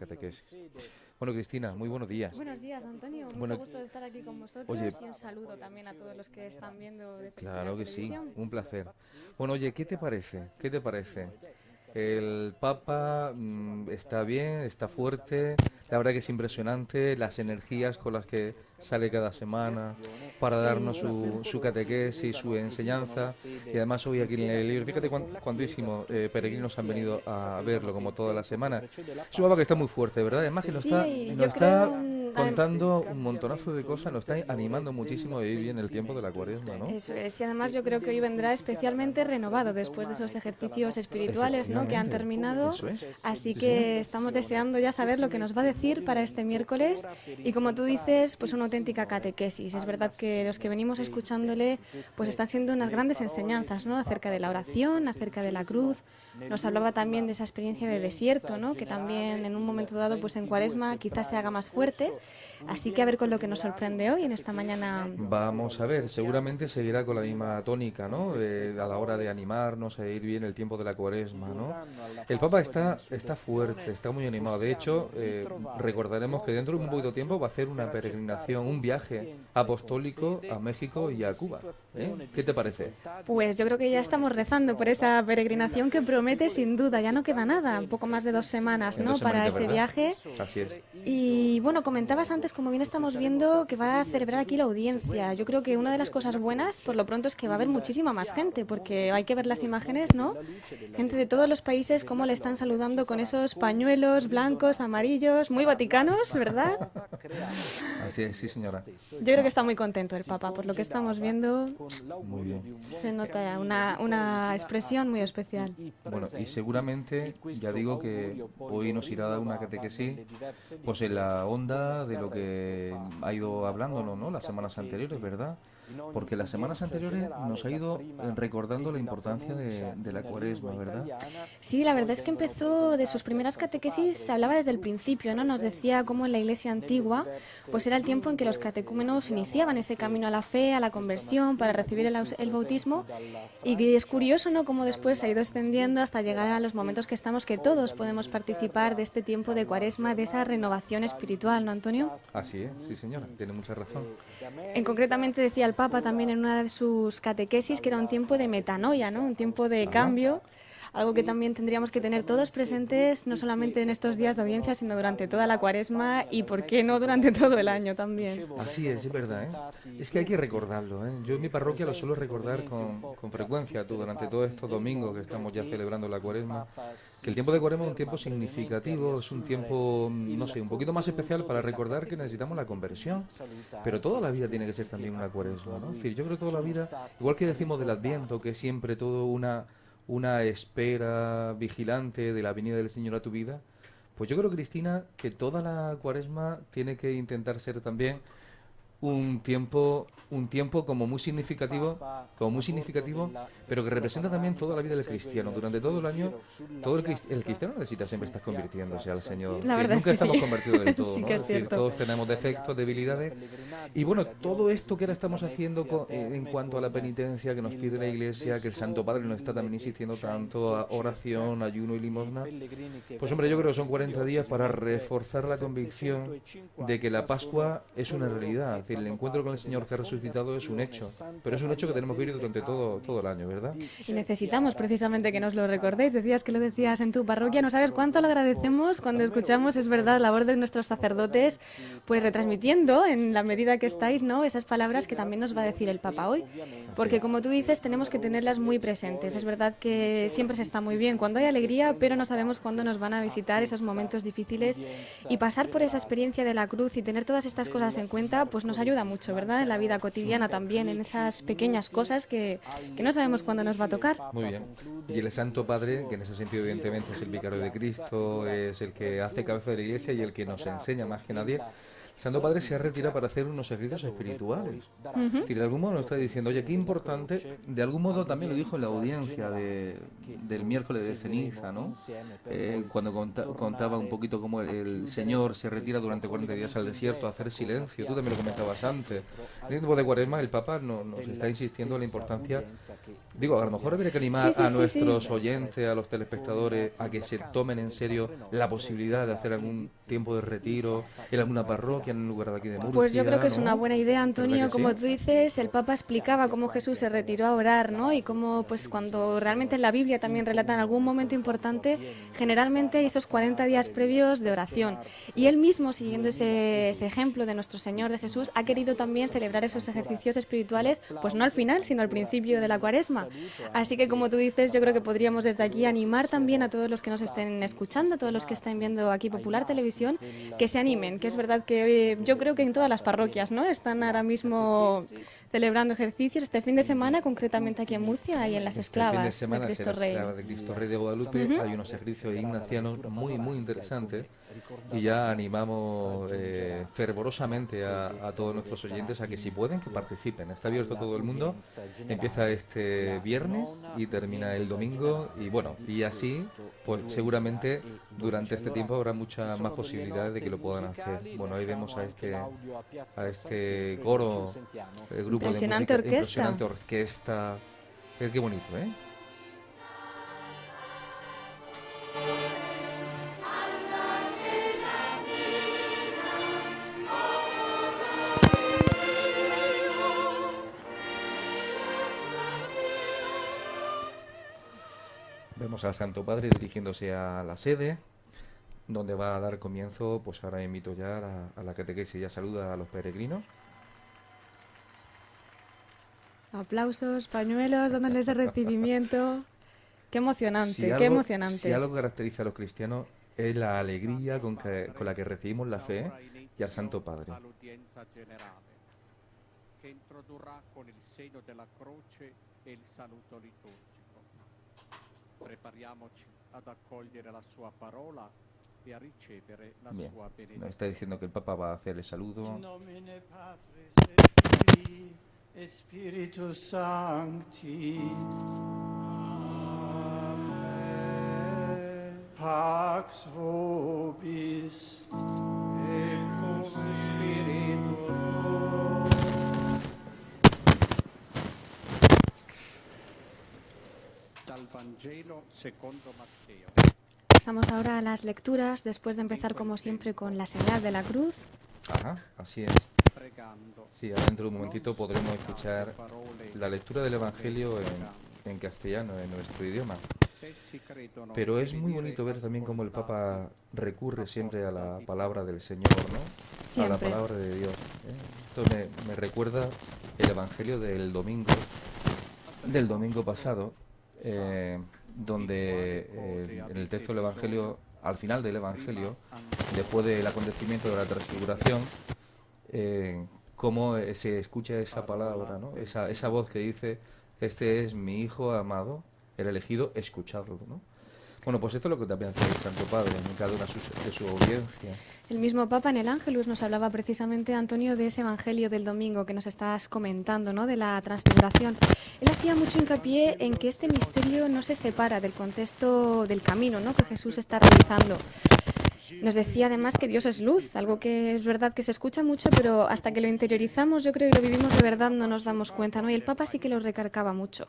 catequesis. Bueno, Cristina, muy buenos días. Buenos días, Antonio. Mucho Bueno, gusto de estar aquí con vosotros oye, y un saludo también a todos los que están viendo desde la claro que sí, televisión. un placer. Bueno, oye, ¿qué te parece? ¿Qué te parece? El Papa está bien, está fuerte, la verdad que es impresionante las energías con las que sale cada semana para Sí, darnos sí, sí. su catequesis, su enseñanza. Y además hoy aquí en el libro, fíjate cuantísimos peregrinos han venido a verlo como toda la semana. Es un Papa que está muy fuerte, ¿verdad? Además que Sí, nos yo creo, está contando un montonazo de cosas, nos está animando muchísimo a vivir bien el tiempo de la cuaresma, ¿no? eso es. Y además yo creo que hoy vendrá especialmente renovado después de esos ejercicios espirituales, ¿no?, que han Efectivamente, terminado. eso es. Así Sí, sí. que estamos deseando ya saber lo que nos va a decir para este miércoles. Y como tú dices, pues una auténtica catequesis. Es verdad que los que venimos escuchándole, pues están siendo unas grandes enseñanzas, ¿no?, acerca de la oración, acerca de la cruz. Nos hablaba también de esa experiencia de desierto, ¿no?, que también en un momento dado, pues en Cuaresma quizás se haga más fuerte. Así que a ver con lo que nos sorprende hoy en esta mañana. Vamos a ver, seguramente seguirá con la misma tónica, ¿no? A la hora de animarnos a ir bien el tiempo de la cuaresma, ¿no? El Papa está fuerte, está muy animado. De hecho, recordaremos que dentro de un poquito tiempo va a hacer una peregrinación, un viaje apostólico a México y a Cuba. ¿Eh? ¿Qué te parece? Pues yo creo que ya estamos rezando por esa peregrinación que promete sin duda. Ya no queda nada, un poco más de 2 semanas, En ¿no?, dos para semanitas, ese ¿verdad? viaje. Así es. Y bueno, comentabas antes, como bien estamos viendo, que va a celebrar aquí la audiencia. Yo creo que una de las cosas buenas, por lo pronto, es que va a haber muchísima más gente, porque hay que ver las imágenes, ¿no? Gente de todos los países, cómo le están saludando con esos pañuelos blancos, amarillos, muy vaticanos, ¿verdad? Así es, sí, señora. Yo creo que está muy contento el Papa, por lo que estamos viendo, Muy bien. se nota una expresión muy especial. Bueno, y seguramente, ya digo que hoy nos irá a dar una catequesis, pues en la onda de lo que ha ido hablándonos, ¿no? Las semanas anteriores, ¿verdad? Porque las semanas anteriores nos ha ido recordando la importancia de la cuaresma, ¿verdad? Sí, la verdad es que empezó de sus primeras catequesis, se hablaba desde el principio, ¿no? Nos decía cómo en la iglesia antigua, pues era el tiempo en que los catecúmenos iniciaban ese camino a la fe, a la conversión, para recibir el bautismo. Y que es curioso, ¿no?, cómo después se ha ido extendiendo hasta llegar a los momentos que estamos, que todos podemos participar de este tiempo de cuaresma, de esa renovación espiritual, ¿no, Antonio? Así es, sí, señora, tiene mucha razón. En concretamente decía el Papa también en una de sus catequesis que era un tiempo de metanoia, ¿no?, un tiempo de Ajá. cambio, algo que también tendríamos que tener todos presentes, no solamente en estos días de audiencia, sino durante toda la cuaresma y, ¿por qué no, durante todo el año también? Así es verdad, ¿eh? Es que hay que recordarlo, ¿eh? Yo en mi parroquia lo suelo recordar con frecuencia durante todos estos domingos que estamos ya celebrando la cuaresma, que el tiempo de cuaresma es un tiempo significativo, es un tiempo, no sé, un poquito más especial para recordar que necesitamos la conversión, pero toda la vida tiene que ser también una cuaresma, ¿no? Es decir, yo creo que toda la vida, igual que decimos del Adviento, que es siempre todo una espera vigilante de la venida del Señor a tu vida, pues yo creo, Cristina, que toda la cuaresma tiene que intentar ser también un tiempo como muy significativo, pero que representa también toda la vida del cristiano. Durante todo el año, el cristiano necesita siempre estar convirtiéndose al Señor. Es La decir, verdad es nunca que sí, estamos convertidos del todo, sí ¿no? que Es es decir, cierto. todos tenemos defectos, debilidades. Y bueno, todo esto que ahora estamos haciendo en cuanto a la penitencia que nos pide la Iglesia, que el Santo Padre nos está también insistiendo tanto a oración, ayuno y limosna, pues hombre, yo creo que son 40 días para reforzar la convicción de que la Pascua es una realidad. Es decir, el encuentro con el Señor que ha resucitado es un hecho, pero es un hecho que tenemos que vivir durante todo el año, ¿verdad? Y necesitamos precisamente que nos lo recordéis. Decías que lo decías en tu parroquia. No sabes cuánto lo agradecemos cuando escuchamos, es verdad, la voz de nuestros sacerdotes, pues retransmitiendo en la medida que estáis, ¿no?, esas palabras que también nos va a decir el Papa hoy. Así Porque es. como tú dices, tenemos que tenerlas muy presentes. Es verdad que siempre se está muy bien cuando hay alegría, pero no sabemos cuándo nos van a visitar esos momentos difíciles. Y pasar por esa experiencia de la cruz y tener todas estas cosas en cuenta, pues nos ayuda mucho, ¿verdad? En la vida cotidiana también, en esas pequeñas cosas que no sabemos cuándo nos va a tocar. Muy bien. Y el Santo Padre, que en ese sentido evidentemente es el vicario de Cristo, es el que hace cabeza de la Iglesia y el que nos enseña más que nadie, Santo Padre se ha retirado para hacer unos ejercicios espirituales. Es decir, de algún modo nos está diciendo, oye, qué importante, de algún modo también lo dijo en la audiencia del miércoles de ceniza, ¿no? Cuando contaba un poquito cómo el Señor se retira durante 40 días al desierto a hacer silencio. Tú también lo comentabas antes. En el tiempo de Cuaresma el Papa nos está insistiendo en la importancia. Digo, a lo mejor habría que animar a nuestros oyentes, a los telespectadores, a que se tomen en serio la posibilidad de hacer algún tiempo de retiro en alguna parroquia, en un lugar de aquí de Murcia. Pues yo creo que es ¿no? una buena idea, Antonio. Como Sí. tú dices, el Papa explicaba cómo Jesús se retiró a orar, ¿no? Y cómo, pues cuando realmente en la Biblia también relatan algún momento importante, generalmente hay esos 40 días previos de oración. Y él mismo, siguiendo ese ejemplo de nuestro Señor, de Jesús, ha querido también celebrar esos ejercicios espirituales, pues no al final, sino al principio de la Cuaresma. Así que, como tú dices, yo creo que podríamos desde aquí animar también a todos los que nos estén escuchando, a todos los que estén viendo aquí Popular Televisión, que se animen, que es verdad que yo creo que en todas las parroquias, ¿no? Están ahora mismo celebrando ejercicios este fin de semana, concretamente aquí en Murcia y en las Esclavas Este fin de semana de Cristo en la Rey. Esclava de Cristo Rey de Guadalupe hay unos ejercicios ignacianos muy, muy interesantes y ya animamos fervorosamente a todos nuestros oyentes a que si pueden, que participen. Está abierto todo el mundo, empieza este viernes y termina el domingo y bueno, y así, pues seguramente durante este tiempo habrá muchas más posibilidades de que lo puedan hacer. Bueno, ahí vemos a este coro, el grupo Impresionante de música, orquesta. impresionante orquesta. Qué bonito, ¿eh? Vemos al Santo Padre dirigiéndose a la sede, donde va a dar comienzo, pues ahora invito ya a la catequesis, ya saluda a los peregrinos. Aplausos, pañuelos, dándoles de recibimiento. Qué emocionante, qué Si emocionante. algo caracteriza a los cristianos es la alegría con la que recibimos la fe y al Santo Padre. Che introdurrà con il segno della croce e il saluto liturgico. Prepariamoci ad accogliere la sua parola e a ricevere la Bien, sua nos benedizione. está diciendo que el Papa va a hacer el saludo. In nomine Patris et Filii et Spiritus Sancti. Amen. Pax vobis. Et cum spiritu tuo. Dal Vangelo secondo Matteo. Pasamos ahora a las lecturas, después de empezar como siempre con la señal de la cruz. Ajá, así es. Pregando. Sí, ahora dentro de un momentito podremos escuchar la lectura del Evangelio en castellano, en nuestro idioma. Pero es muy bonito ver también cómo el Papa recurre siempre a la palabra del Señor, ¿no? A la Siempre. palabra de Dios. Esto me recuerda el Evangelio del domingo pasado, donde en el texto del Evangelio, al final del Evangelio, después del acontecimiento de la transfiguración, cómo se escucha esa palabra, ¿no? Esa voz que dice, este es mi Hijo amado, el elegido, escuchadlo, ¿no? Bueno, pues esto es lo que también hace el Santo Padre en cada una de su audiencia. El mismo Papa en el Ángelus nos hablaba precisamente, Antonio, de ese Evangelio del domingo que nos estás comentando, ¿no? De la transfiguración. Él hacía mucho hincapié en que este misterio no se separa del contexto del camino, ¿no? Que Jesús está realizando. Nos decía además que Dios es luz, algo que es verdad que se escucha mucho, pero hasta que lo interiorizamos, yo creo que lo vivimos de verdad, no nos damos cuenta, ¿no? Y el Papa sí que lo recargaba mucho.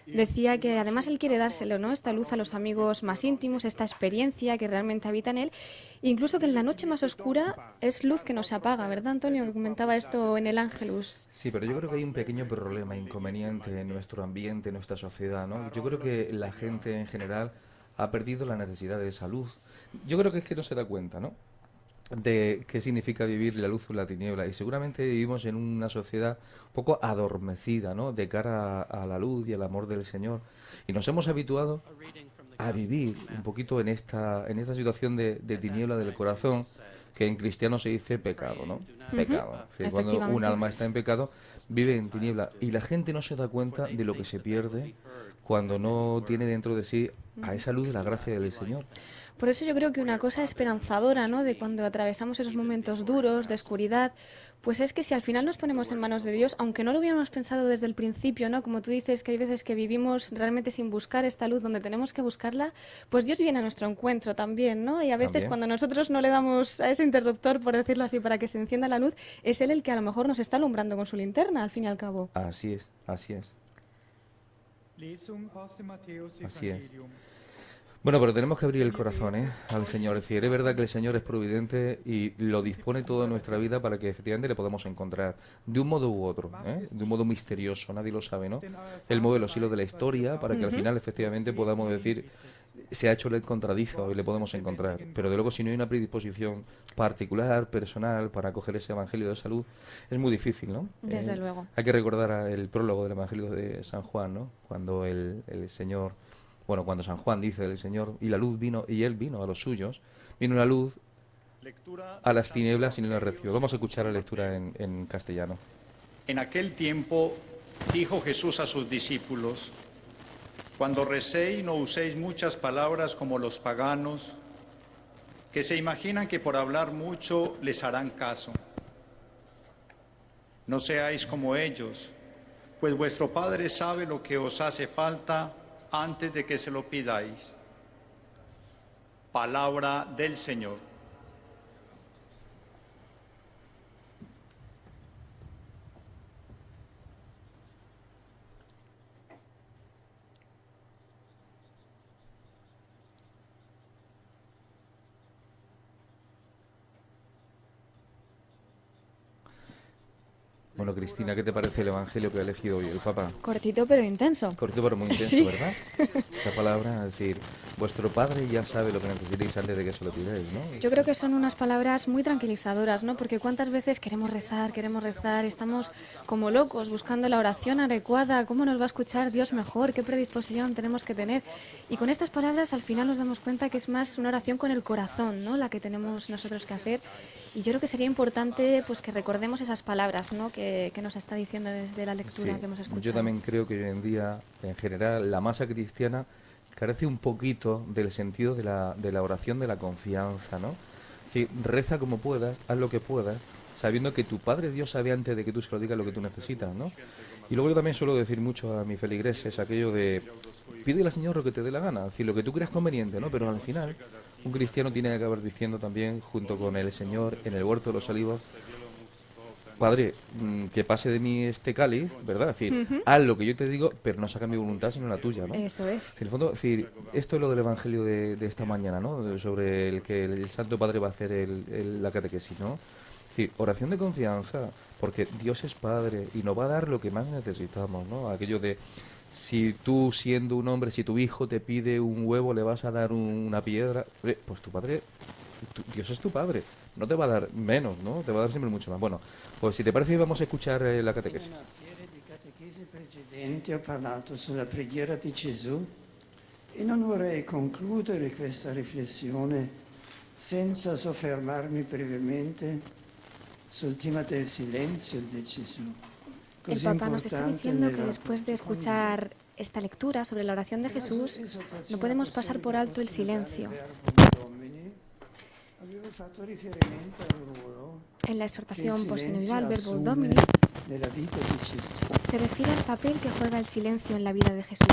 Decía que además él quiere dárselo, ¿no? Esta luz a los amigos más íntimos, esta experiencia que realmente habita en él, incluso que en la noche más oscura es luz que no se apaga, ¿verdad, Antonio? Que comentaba esto en el Ángelus. Sí, pero yo creo que hay un pequeño problema, inconveniente en nuestro ambiente, en nuestra sociedad, ¿no? Yo creo que la gente en general ha perdido la necesidad de esa luz. Yo creo que es que no se da cuenta, ¿no? De qué significa vivir la luz o la tiniebla. Y seguramente vivimos en una sociedad un poco adormecida, ¿no? De cara a la luz y al amor del Señor. Y nos hemos habituado a vivir un poquito en esta situación de tiniebla del corazón, que en cristiano se dice pecado, ¿no? Pecado. Es decir, cuando un alma está en pecado, vive en tiniebla. Y la gente no se da cuenta de lo que se pierde cuando no tiene dentro de sí a esa luz de la gracia del Señor. Por eso yo creo que una cosa esperanzadora, ¿no?, de cuando atravesamos esos momentos duros, de oscuridad, pues es que si al final nos ponemos en manos de Dios, aunque no lo hubiéramos pensado desde el principio, ¿no?, como tú dices, que hay veces que vivimos realmente sin buscar esta luz donde tenemos que buscarla, pues Dios viene a nuestro encuentro también, ¿no? Y a veces También. cuando nosotros no le damos a ese interruptor, por decirlo así, para que se encienda la luz, es Él el que a lo mejor nos está alumbrando con su linterna, al fin y al cabo. Así es, así es. Así es. Bueno, pero tenemos que abrir el corazón, al Señor. Es decir, es verdad que el Señor es providente y lo dispone todo en nuestra vida para que efectivamente le podamos encontrar de un modo u otro, de un modo misterioso, nadie lo sabe, ¿no? Él mueve los hilos de la historia para que al final efectivamente podamos decir, se ha hecho el contradizo y le podemos encontrar. Pero de luego, si no hay una predisposición particular, personal, para acoger ese Evangelio de salud, es muy difícil, ¿no? Desde luego. Hay que recordar el prólogo del Evangelio de San Juan, ¿no? Cuando el Señor... Bueno, cuando San Juan dice el Señor, y la luz vino, y Él vino a los suyos, vino la luz a las tinieblas y no las recibió. Vamos a escuchar la lectura en castellano. En aquel tiempo dijo Jesús a sus discípulos: cuando recéis no uséis muchas palabras como los paganos, que se imaginan que por hablar mucho les harán caso. No seáis como ellos, pues vuestro Padre sabe lo que os hace falta antes de que se lo pidáis. Palabra del Señor. Bueno, Cristina, ¿qué te parece el Evangelio que ha elegido hoy el Papa? Cortito pero intenso. Cortito pero muy intenso, Sí. ¿verdad? Esa palabra, es decir, vuestro Padre ya sabe lo que necesitéis antes de que se lo pidáis, ¿no? Yo creo que son unas palabras muy tranquilizadoras, ¿no? Porque cuántas veces queremos rezar, estamos como locos buscando la oración adecuada, cómo nos va a escuchar Dios mejor, qué predisposición tenemos que tener. Y con estas palabras al final nos damos cuenta que es más una oración con el corazón, ¿no?, la que tenemos nosotros que hacer. Y yo creo que sería importante pues que recordemos esas palabras, ¿no?, que nos está diciendo desde la lectura Sí, que hemos escuchado. yo también creo que hoy en día, en general, la masa cristiana carece un poquito del sentido de la oración de la confianza, ¿no? Es decir, reza como puedas, haz lo que puedas, sabiendo que tu Padre Dios sabe antes de que tú se lo digas lo que tú necesitas, ¿no? Y luego yo también suelo decir mucho a mis feligreses aquello de pídele al Señor lo que te dé la gana, es decir, lo que tú creas conveniente, ¿no? Pero al final un cristiano tiene que acabar diciendo también, junto con el Señor, en el huerto de los olivos: Padre, que pase de mí este cáliz, ¿verdad? Es decir, haz lo que yo te digo, pero no saca mi voluntad sino la tuya, ¿no? Eso es. En el fondo, es decir, esto es lo del Evangelio de esta mañana, ¿no? Sobre el que el Santo Padre va a hacer la catequesis, ¿no? Es decir, oración de confianza, porque Dios es Padre y nos va a dar lo que más necesitamos, ¿no? Aquello de, si tú siendo un hombre, si tu hijo te pide un huevo, le vas a dar una piedra, pues tu Padre... Dios es tu Padre, no te va a dar menos, ¿no? Te va a dar siempre mucho más. Bueno, pues si te parece vamos a escuchar la catequesis. In una serie di catechesi precedenti ho parlato sulla preghiera di Gesù e non vorrei concludere questa riflessione senza soffermarmi brevemente sul tema del silenzio di Gesù. El Papa nos está diciendo que después de escuchar esta lectura sobre la oración de Jesús, no podemos pasar por alto el silencio. En la exhortación posterioridad al Verbo Domini se refiere al papel que juega el silencio en la vida de Jesús.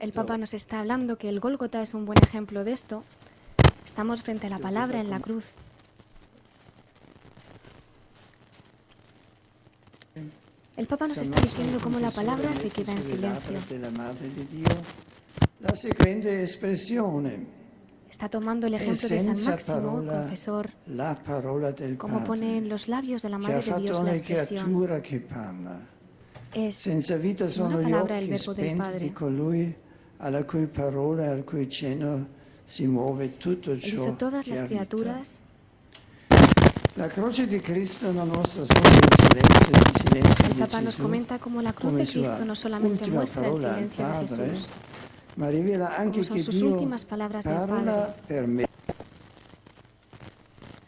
El Papa nos está hablando que el Gólgota es un buen ejemplo de esto. Estamos frente a la palabra en la cruz. El Papa nos está diciendo cómo la palabra se queda en silencio. Está tomando el ejemplo de San Máximo, confesor, como pone en los labios de la Madre de Dios la expresión. Es sin una palabra el verbo del Padre. Hizo todas las criaturas. El Papa nos comenta cómo la cruz de Cristo no solamente muestra el silencio de Jesús, como son sus últimas palabras del Padre.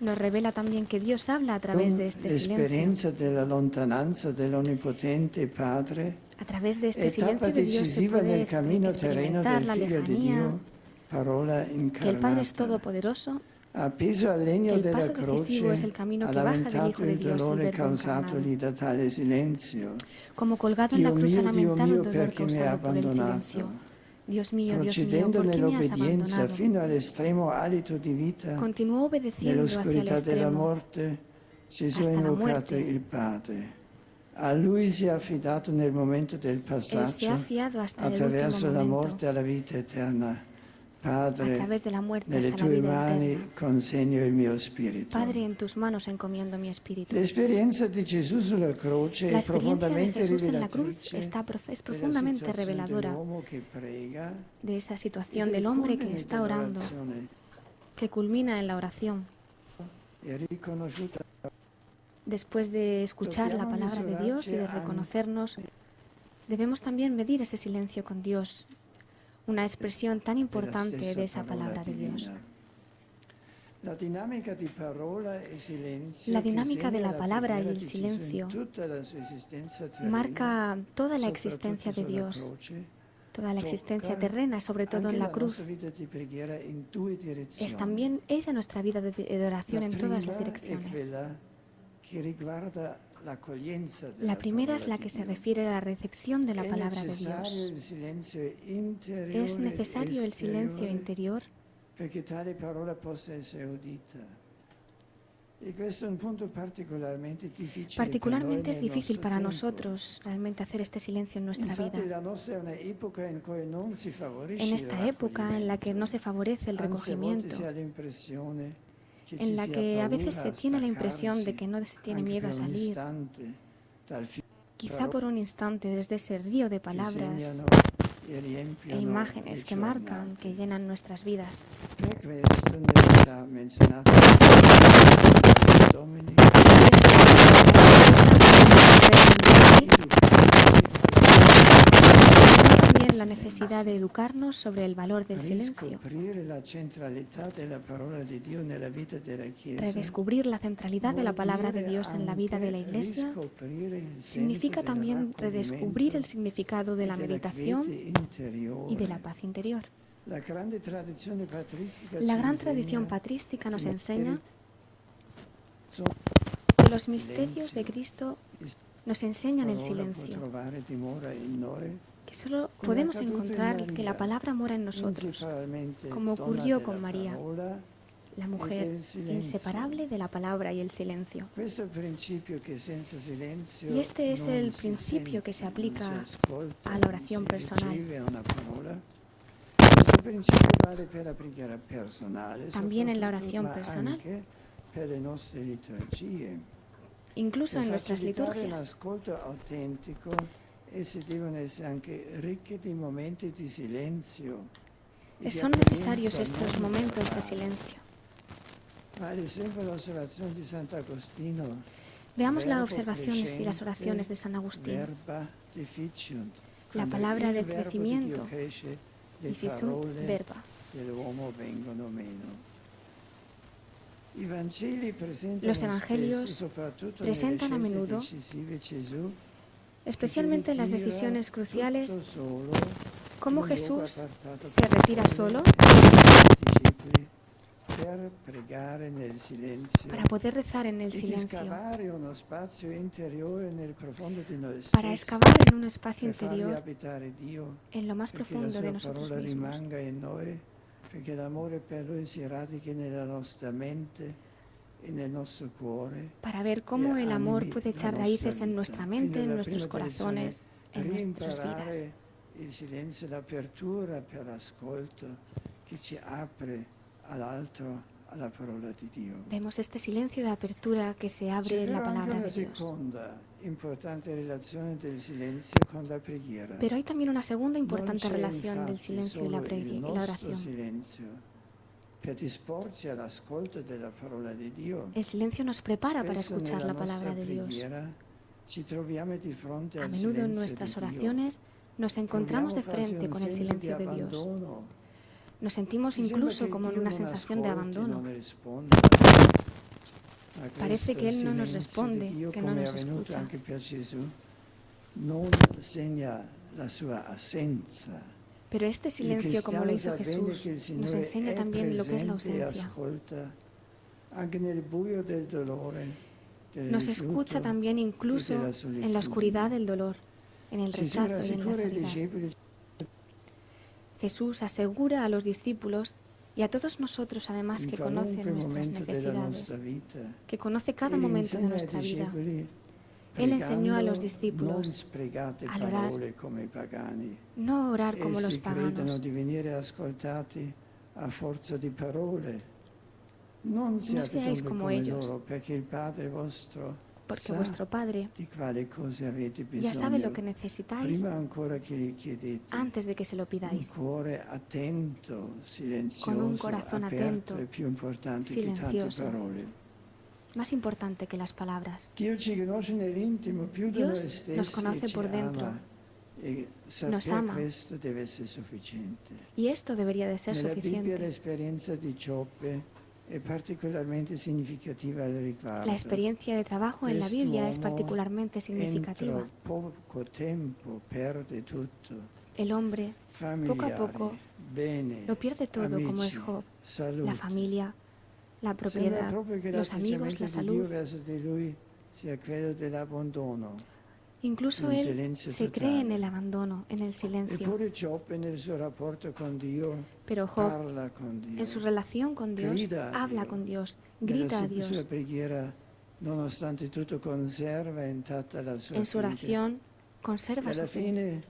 nos revela también que Dios habla a través de este silencio. L'esperienza della lontananza dell'Onnipotente Padre, A través de este etapa silencio de Dios se decisiva puede nel cammino terreno experimentar del la Figlio di lejanía, Dio, parola que el Padre es incarnata. todopoderoso, Appeso al que legno el della paso decisivo croce, es el camino ha que baja del lamentato Hijo de il Dios, el dolore Verbo causatogli encarnado. da tale silenzio. Como colgado en la Dio cruz ha mio, lamentado el dolor perché mi hai causado por el abbandonato? silencio. Dios mío, Procedendo ¿por qué me has nell'obbedienza abandonado? fino all'estremo alito di vita, Continuó obedeciendo hacia el nell'oscurità della extremo. morte, Gesù ha hasta la invocato muerte. il Padre. A Lui si è affidato nel momento del Él se ha passaggio, fiado hasta el attraverso último la momento. morte alla vita eterna. A Padre, través de la muerte nelle hasta la tue vida mani eterna. consegno il mio spirito. Padre, en tus manos encomiendo mi espíritu. L'esperienza di Gesù sulla croce La è experiencia de profondamente Jesús en la cruz rivelatrice es della profundamente situazione reveladora dell'uomo che prega de esa e situación del del hombre que culmine está orando, dell'orazione. que culmina en la oración. È riconosciuta Después de escuchar la palabra de Dios y de reconocernos, debemos también medir ese silencio con Dios, una expresión tan importante de esa palabra de Dios. La dinámica di parola e silenzio La che dinámica de segna la palabra y preghiera el di Gesù silencio in tutta la sua esistenza terrena, marca toda la soprattutto existencia de sulla Dios, croce, toda la existencia tocca terrena, sobre todo anche en la la cruz. nostra vita di preghiera in due direzioni. Es también ella nuestra vida de oración La en todas prima las è direcciones. quella che riguarda l'accoglienza della La primera es parola la di que se Dio. refiere a la recepción de la È palabra de necessario Dios. il silenzio interiore Es necesario e el silencio esteriore interior perché tale parola possa essere udita. E questo è un punto particolarmente difficile Particularmente per es noi nel difícil nostro para tempo. nosotros realmente hacer este silencio en nuestra Infatti vida. la nostra è un'epoca in cui non si favorisce En esta época en la que no se favorece el Anzi, a volte recogimiento, si ha l'impressione che ci en la sia que a paura veces se a tiene la impresión de staccarsi que no se tiene anche miedo a per un salir, istante dal filo quizá por un instante desde ese río de che palabras segnano e e riempiono imágenes le que marcan, giornate. que llenan nuestras vidas. Per questo nella già menzionata Domini También la necesidad de educarnos sobre el valor del silencio, riscoprire la centralità della parola di Dio nella vita della Chiesa. redescubrir la centralidad de la palabra de Dios en la vida de la Iglesia. Significa también redescubrir el significado de la meditación y de la paz interior. La gran tradición patrística nos enseña sono que los misterios de Cristo nos enseñan el silencio, trovare dimora in noi, que solo podemos encontrar que la palabra mora en nosotros, principalmente como donna ocurrió della con María, parola. la mujer inseparable de la palabra y el silencio. Questo è il principio che senza silenzio Y este es non el si principio que se sente, aplica non si ascolta, a la oración non si personal. riceve una parola. Questo principio vale per la preghiera personale, También en la soprattutto, oración ma personal. anche per le nostre liturgie. Incluso en Per nuestras facilitare liturgias. l'ascolto autentico, esse devono essere anche ricche di momenti di silenzio. e di Son necesarios accoglienza estos non momentos de verbale. silencio. Vale sempre l'osservazione di Sant'Agostino. Veamos la Verbo observación y las crescente, oraciones de San Agustín. verba deficiunt. La Quando palabra il de verbo di crecimiento, Dio cresce, le Diffisunt parole verba. dell'uomo vengono meno. I Vangeli presentano Los evangelios spesso, soprattutto presentan nelle a scelte menudo, decisive, Gesù especialmente en las che si ritira decisiones tutto cruciales, solo cómo in un luogo Jesús appartato se per retira lui solo e i discepoli per pregare nel silenzio para poder rezar en el e di silencio, scavare uno spazio interiore nel profondo di noi para stessi excavar en un espacio per farvi interior abitare Dio, en lo más perché profundo la de sua nosotros parola mismos, rimanga in noi, perché l'amore per Lui si radichi nella nostra mente e nel nostro cuore. para ver cómo el amor animi puede echar la nostra raíces en vita. nuestra Quindi mente, en la nuestros prima corazones, en nuestras vidas. reimparare il silenzio, l'apertura per l'ascolto che ci apre all'altro, alla parola di Dio. Vemos este silencio de apertura que se abre C'è en la però anche palabra una de Dios. seconda importante relazione del silenzio con la preghiera. Pero hay también una segunda importante Non c'è relación del infatti silencio y solo la, il y la nostro oración. silenzio per disporci all'ascolto della parola di Dio. El silencio nos prepara para Spesso escuchar nella la palabra nostra de Dios. preghiera ci troviamo di fronte A al menudo en silenzio nuestras di Dio. oraciones nos encontramos de Proviamo quasi frente un con el senso silencio di de Dios. abbandono. Nos sentimos Ci sembra incluso che como en Dio una non sensación de ascolti, abandono. non risponda. Parece que Él no nos responde, que no nos escucha. Anche per Gesù, non segna la sua assenza. Pero este silencio, como lo hizo Jesús, nos enseña también lo que es la ausencia. Nos escucha también incluso en la oscuridad del dolor, en el rechazo y en la soledad. Jesús asegura a los discípulos y a todos nosotros, además, que conoce nuestras necesidades, que conoce cada momento de nuestra vida. Él enseñó a los discípulos al orar, no orar como los paganos. No seáis como ellos, porque vuestro Padre ya sabe lo que necesitáis antes de que se lo pidáis. Con un corazón atento, silencioso, más importante que las palabras. Dios nos conoce por dentro, nos ama, y esto debería de ser suficiente. La experiencia de trabajo en la Biblia es particularmente significativa. El hombre, poco a poco, lo pierde todo, como es Job: la familia, la propiedad, los amigos, la salud. Incluso él se cree en el abandono, en el silencio. Pero Job, en su relación con Dios, habla con Dios, grita a Dios. En su oración, conserva su fe.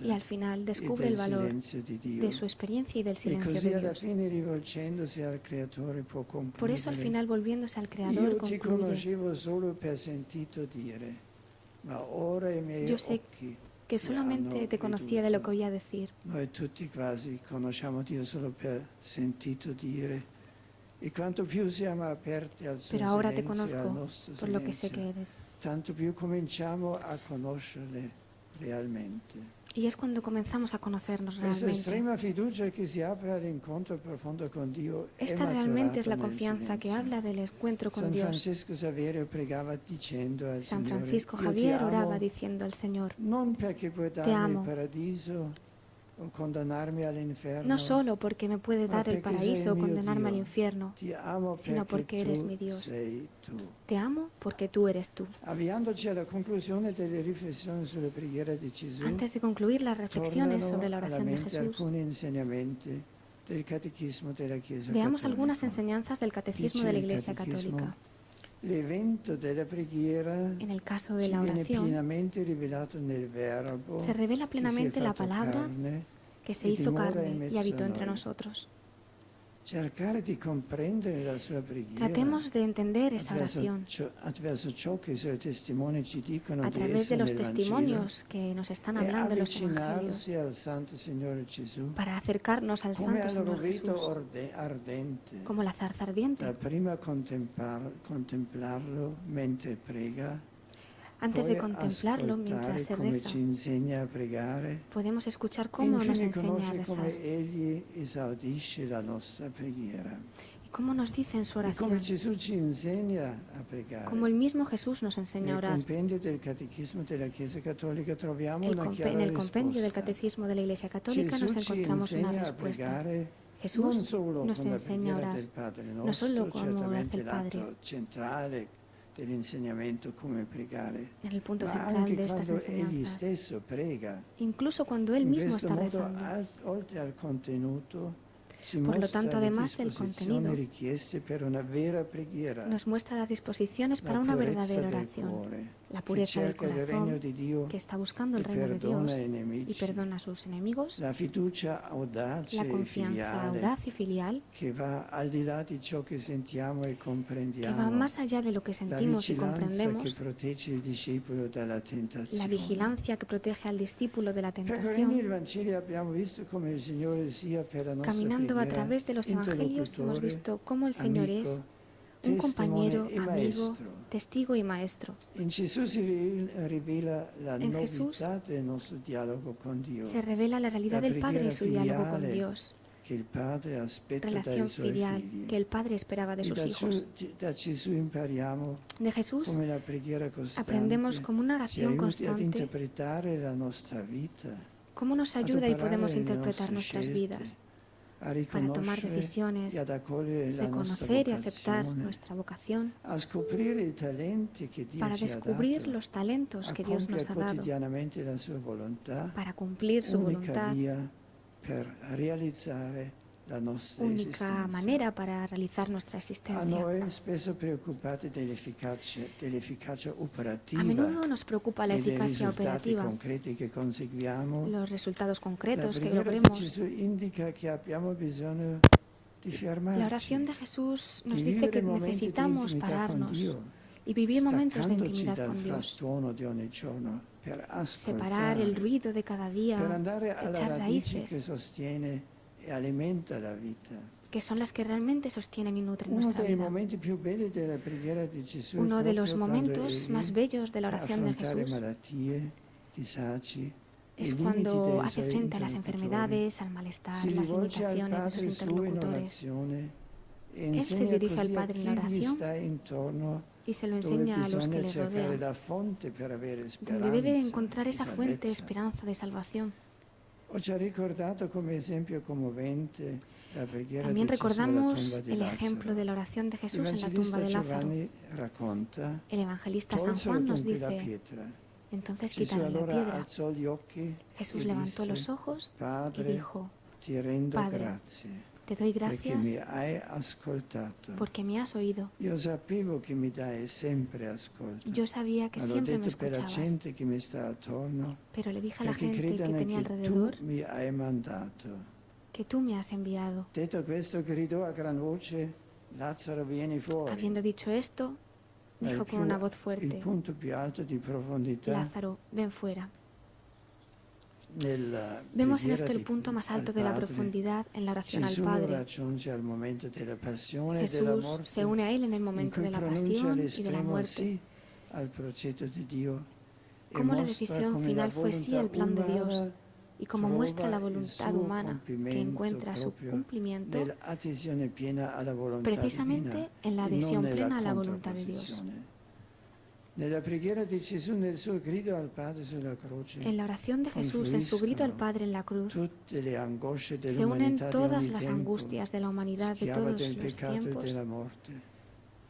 Y al final descubre el valor de su experiencia y del silencio de Dios. Por eso al final, volviéndose al Creador, concluye: yo sé que solamente te conocía de lo que oía decir. Pero ahora te conozco por lo que sé que eres. Tanto più cominciamo a conoscerle realmente. Y es cuando comenzamos a conocernos realmente. Esta realmente es la confianza que habla del encuentro con Dios. San Francisco Javier oraba diciendo al Señor: te amo, no solo porque me puede dar el paraíso o condenarme al infierno, sino porque eres mi Dios. Te amo porque tú eres tú. Antes de concluir las reflexiones sobre la oración de Jesús, veamos algunas enseñanzas del Catecismo de la Iglesia Católica. En el caso de la oración, se revela plenamente la palabra que se hizo carne y habitó entre nosotros. Tratemos de entender esa oración a través de los testimonios que nos están hablando en los Evangelios, para acercarnos al Santo Señor Jesús, como la zarza ardiente. Antes de contemplarlo mientras se reza, podemos escuchar cómo nos enseña a rezar y cómo nos dice en su oración, como el mismo Jesús nos enseña a orar. En el compendio del Catecismo de la Iglesia Católica nos encontramos una respuesta. Jesús nos enseña a orar, no solo como hace el Padre, en el punto central de estas enseñanzas, incluso cuando Él mismo está rezando. Por lo tanto, además del contenido, nos muestra las disposiciones para una verdadera oración, la pureza del corazón que está buscando el reino de Dios y perdona a sus enemigos, la confianza audaz y filial que va más allá de lo que sentimos y comprendemos, la vigilancia que protege al discípulo de la tentación. Caminando a través de los Evangelios hemos visto cómo el Señor es un compañero, amigo, testigo y maestro. En Jesús se revela la realidad del Padre y su diálogo con Dios, che il padre aspetta dai relación suoi filial figli. que el Padre esperaba de E sus hijos. da Gesù impariamo De Jesús come la preghiera costante aprendemos como una ci oración aiuti ad constante, interpretare la nostra vita, cómo nos ad ayuda y operare podemos le interpretar nostre nuestras scelte, vidas a para tomar riconoscere decisiones, e ad accogliere la nostra reconocer y aceptar vocazione, nuestra vocación, a scoprire i talenti che Dio para ci ha descubrir dato, los talentos a que Dios compiere nos ha dado, quotidianamente la sua volontà, para cumplir su unica voluntad, via per realizzare la nostra única esistenza. manera para realizar nuestra A existencia. noi spesso preoccupati dell'efficacia operativa A menudo nos preocupa la e dei eficacia risultati operativa, concreti che conseguiamo. los resultados La concretos que preghiera di logremos. Gesù indica che abbiamo bisogno di fermarci, La oración de Jesús nos di dice vivere que momenti di necesitamos intimità con pararnos Dio, y vivir momentos de staccandoci intimidad dal con Dios, frastuono di ogni giorno per separar el ascoltare, ruido de cada per día, andare alla echar radice che raíces, sostiene e alimenta la vita. que son las que realmente sostienen y nutren Uno nuestra dei vida. momenti più belli della preghiera di Gesù è Uno de los proprio momentos quando más egli, bellos de la per oración de affrontare Jesús malattie, disagi, es i limiti cuando dei hace suoi frente a las interlocutori, enfermedades, al malestar, si las rivolge al limitaciones de sus Padre suo in interlocutores orazione e Él se insegna dirige al così a Padre en chi la gli oración sta intorno y se lo dove enseña a los que bisogna le cercare rodean, la fonte per avere speranza donde debe de encontrar e esa fuente de salvezza. esperanza, de salvación. Ho già ricordato come esempio commovente la preghiera También di Gesù alla tomba recordamos di el Lazzaro. ejemplo de la oración de Il Jesús en la tumba Evangelista de Lázaro. Giovanni racconta: El evangelista San tolsero Juan nos dunque la dice, pietra. entonces Gesù quitaron la allora piedra. alzò gli occhi Jesús e levantó disse: los ojos y Padre, dijo, ti rendo Padre, grazie te doy perché mi gracias hai ascoltato. porque me has oído. Io sapevo che mi dai sempre ascolto. Yo sabía que Ma l'ho siempre me detto per la escuchabas, gente che mi sta attorno, pero le dije a la perché gente que credano tenía che alrededor tu mi hai mandato. que tú me has enviado. Detto questo, gridò a gran voce: Lazzaro, vieni fuori. Habiendo dicho esto, Ma dijo con una voz il fuerte, punto più alto di profondità Lázaro, ven fuera. nella Vemos en preghiera esto el di- punto más al alto de la Padre. profundidad en la oración al Gesù Padre. raggiunge al momento della passione e della Jesús morte, se une a Él en el in momento cui de la pronuncia pasión y de la l'estremo muerte. sì al progetto di Dio e Cómo la mostra decisión come final la fue sí volontà al plan de Dios umana y como muestra la trova il voluntad suo humana que compimento encuentra su proprio cumplimiento nell'adesione piena alla volontà precisamente divina en la e non adhesión nella plena a la voluntad de Dios. contrapposizione. Nella preghiera di Gesù, nel suo grido al Padre sulla croce, En la oración de Jesús, en su grito al Padre en la cruz, tutte le angosce se unen dell'umanità di todas ogni las tempo, angustias de la humanidad de schiava todos del los peccato e tiempos, della morte,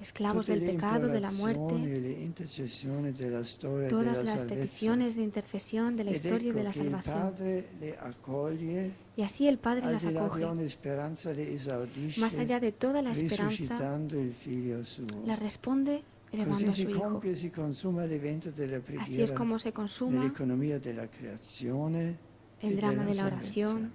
esclavos tutte del le pecado, de la implorazioni muerte, e le intercessioni della storia e todas della las salvezza. peticiones de intercesión de la Ed historia y de ecco la che il salvación. Padre le accoglie, Y así el Padre al las di là di acoge. ogni speranza le esaudisce, Más allá de toda la esperanza, risuscitando il Figlio suo. las responde elevando Così a su si Hijo. compie e si consuma l'evento della Así es preghiera como se consuma nell'economia della creazione el e drama della de la salvezza. oración,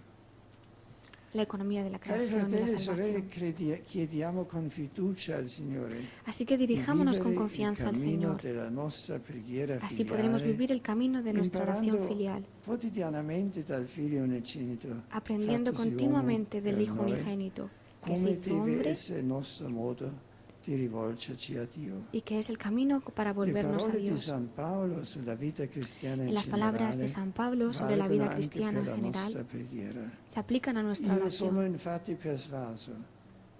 la economía de la Cari creación y la fratelli e sorelle, salvación. chiediamo con fiducia al Signore Así que di dirijámonos con vivere confianza il al cammino Señor. della nostra preghiera Así podremos filiale, vivir el camino de nuestra oración imparando filial, quotidianamente dal Figlio unigenito, aprendiendo fattosi continuamente uomo del per Hijo noi, unigénito, que se come hizo deve hombre essere il nostro modo di rivolgerci a Dio. y que es el camino para Le volvernos a parole di Dios. San Paolo sulla vita cristiana in En las palabras de generale San Pablo sobre la vida valgono anche cristiana per en la nostra general preghiera. se aplican a nuestra Io sono oración. infatti persuaso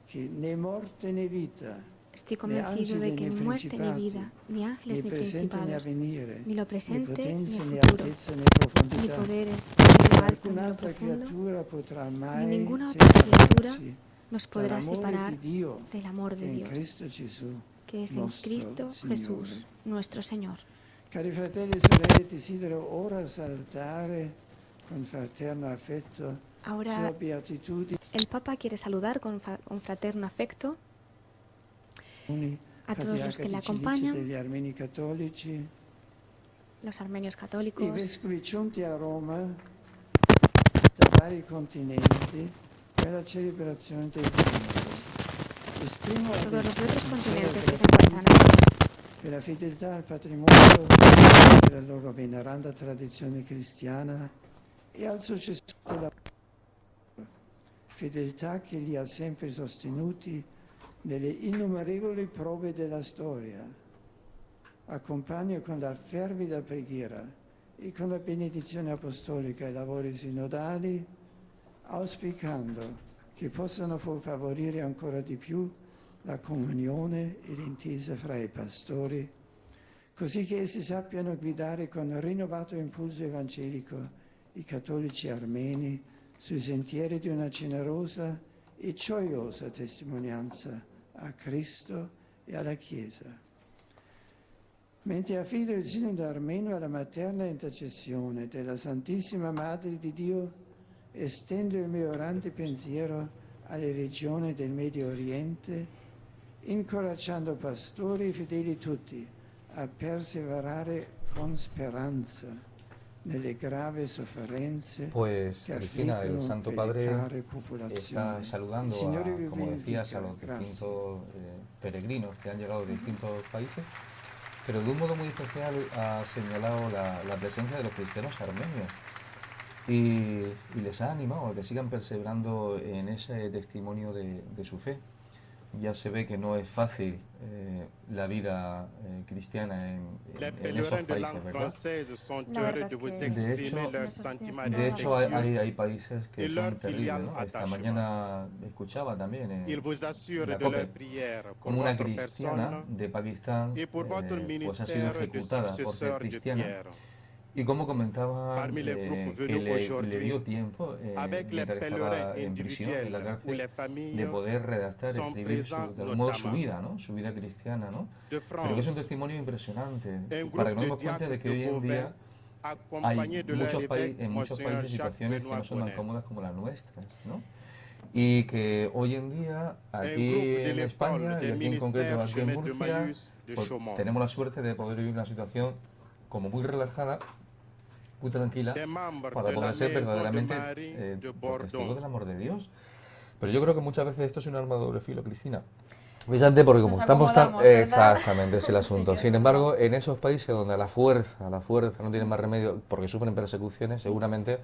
che né morte né vita, Estoy né convencido de angeli que né ni muerte ni principati, vida, ni ángeles né ni presente né principados, avvenire, ni lo né presente potenza ni né futuro, altezza né ni profondità, poderes, ni lo alto ni lo alcun'altra profundo, creatura potrà ni mai ninguna otra criatura separarci nos podrá dall'amore separar di Dio del amor che de in Dios, Cristo Gesù, que es en nostro Cristo Signore. Jesús, nuestro Señor. Cari fratelli e sorelle, desidero ora salutare con fraterno affetto Ahora Sua Beatitudine el Papa quiere saludar con fraterno afecto a todos los que le acompañan, degli armeni cattolici, los armenios i católicos, vescovi giunti a Roma da vari continenti per la celebrazione del Simbolo. Esprimo la todos los de otros sincera continentes que se gratitudine encuentran aquí, per la fedeltà al patrimonio della loro veneranda tradizione cristiana e al successore della fedeltà che li ha sempre sostenuti nelle innumerevoli prove della storia. Accompagno con la fervida preghiera e con la benedizione apostolica i lavori sinodali, auspicando che possano favorire ancora di più la comunione e l'intesa fra i pastori, così che essi sappiano guidare con rinnovato impulso evangelico i cattolici armeni sui sentieri di una generosa e gioiosa testimonianza a Cristo e alla Chiesa. Mentre affido il Sinodo armeno alla materna intercessione della Santissima Madre di Dio, estendo il mio orante pensiero alle regioni del Medio Oriente, incoraggiando pastori e fedeli tutti a perseverare con speranza nelle gravi sofferenze Pues que Cristina, el afliggono Santo le Padre care está popolazioni. saludando, Il Signore vi como decías, a benedica. los Grazie. distintos peregrinos que han llegado de distintos países, pero de un modo muy especial ha señalado la presencia de los cristianos armenios y les ha animado a que sigan perseverando en ese testimonio de su fe. Ya se ve que no es fácil la vida cristiana en esos países, ¿verdad? La verdad es que De hecho hay países que son terribles, ¿no? Esta mañana escuchaba también en la COPE como una cristiana de Pakistán pues ha sido ejecutada por ser cristiana. Y como comentaba, que le dio tiempo, mientras estaba en prisión, en la cárcel, de poder redactar, escribir de algún modo su vida, ¿no? Su vida cristiana, ¿no? Pero que es un testimonio impresionante, para que nos demos cuenta de que hoy en día hay en muchos países situaciones que no son tan cómodas como las nuestras, ¿no? Y que hoy en día, aquí en España, y aquí en concreto aquí en Murcia, pues, tenemos la suerte de poder vivir una situación como muy relajada, muy tranquila, para poder ser verdaderamente testigos del amor de Dios. Pero yo creo que muchas veces esto es un arma de doble filo, Cristina. Precisamente porque como Nos estamos tan... acomodamos, ¿verdad? Exactamente, es el asunto. Sí, que Sin es embargo, en esos países donde la fuerza no tiene más remedio, porque sufren persecuciones, seguramente,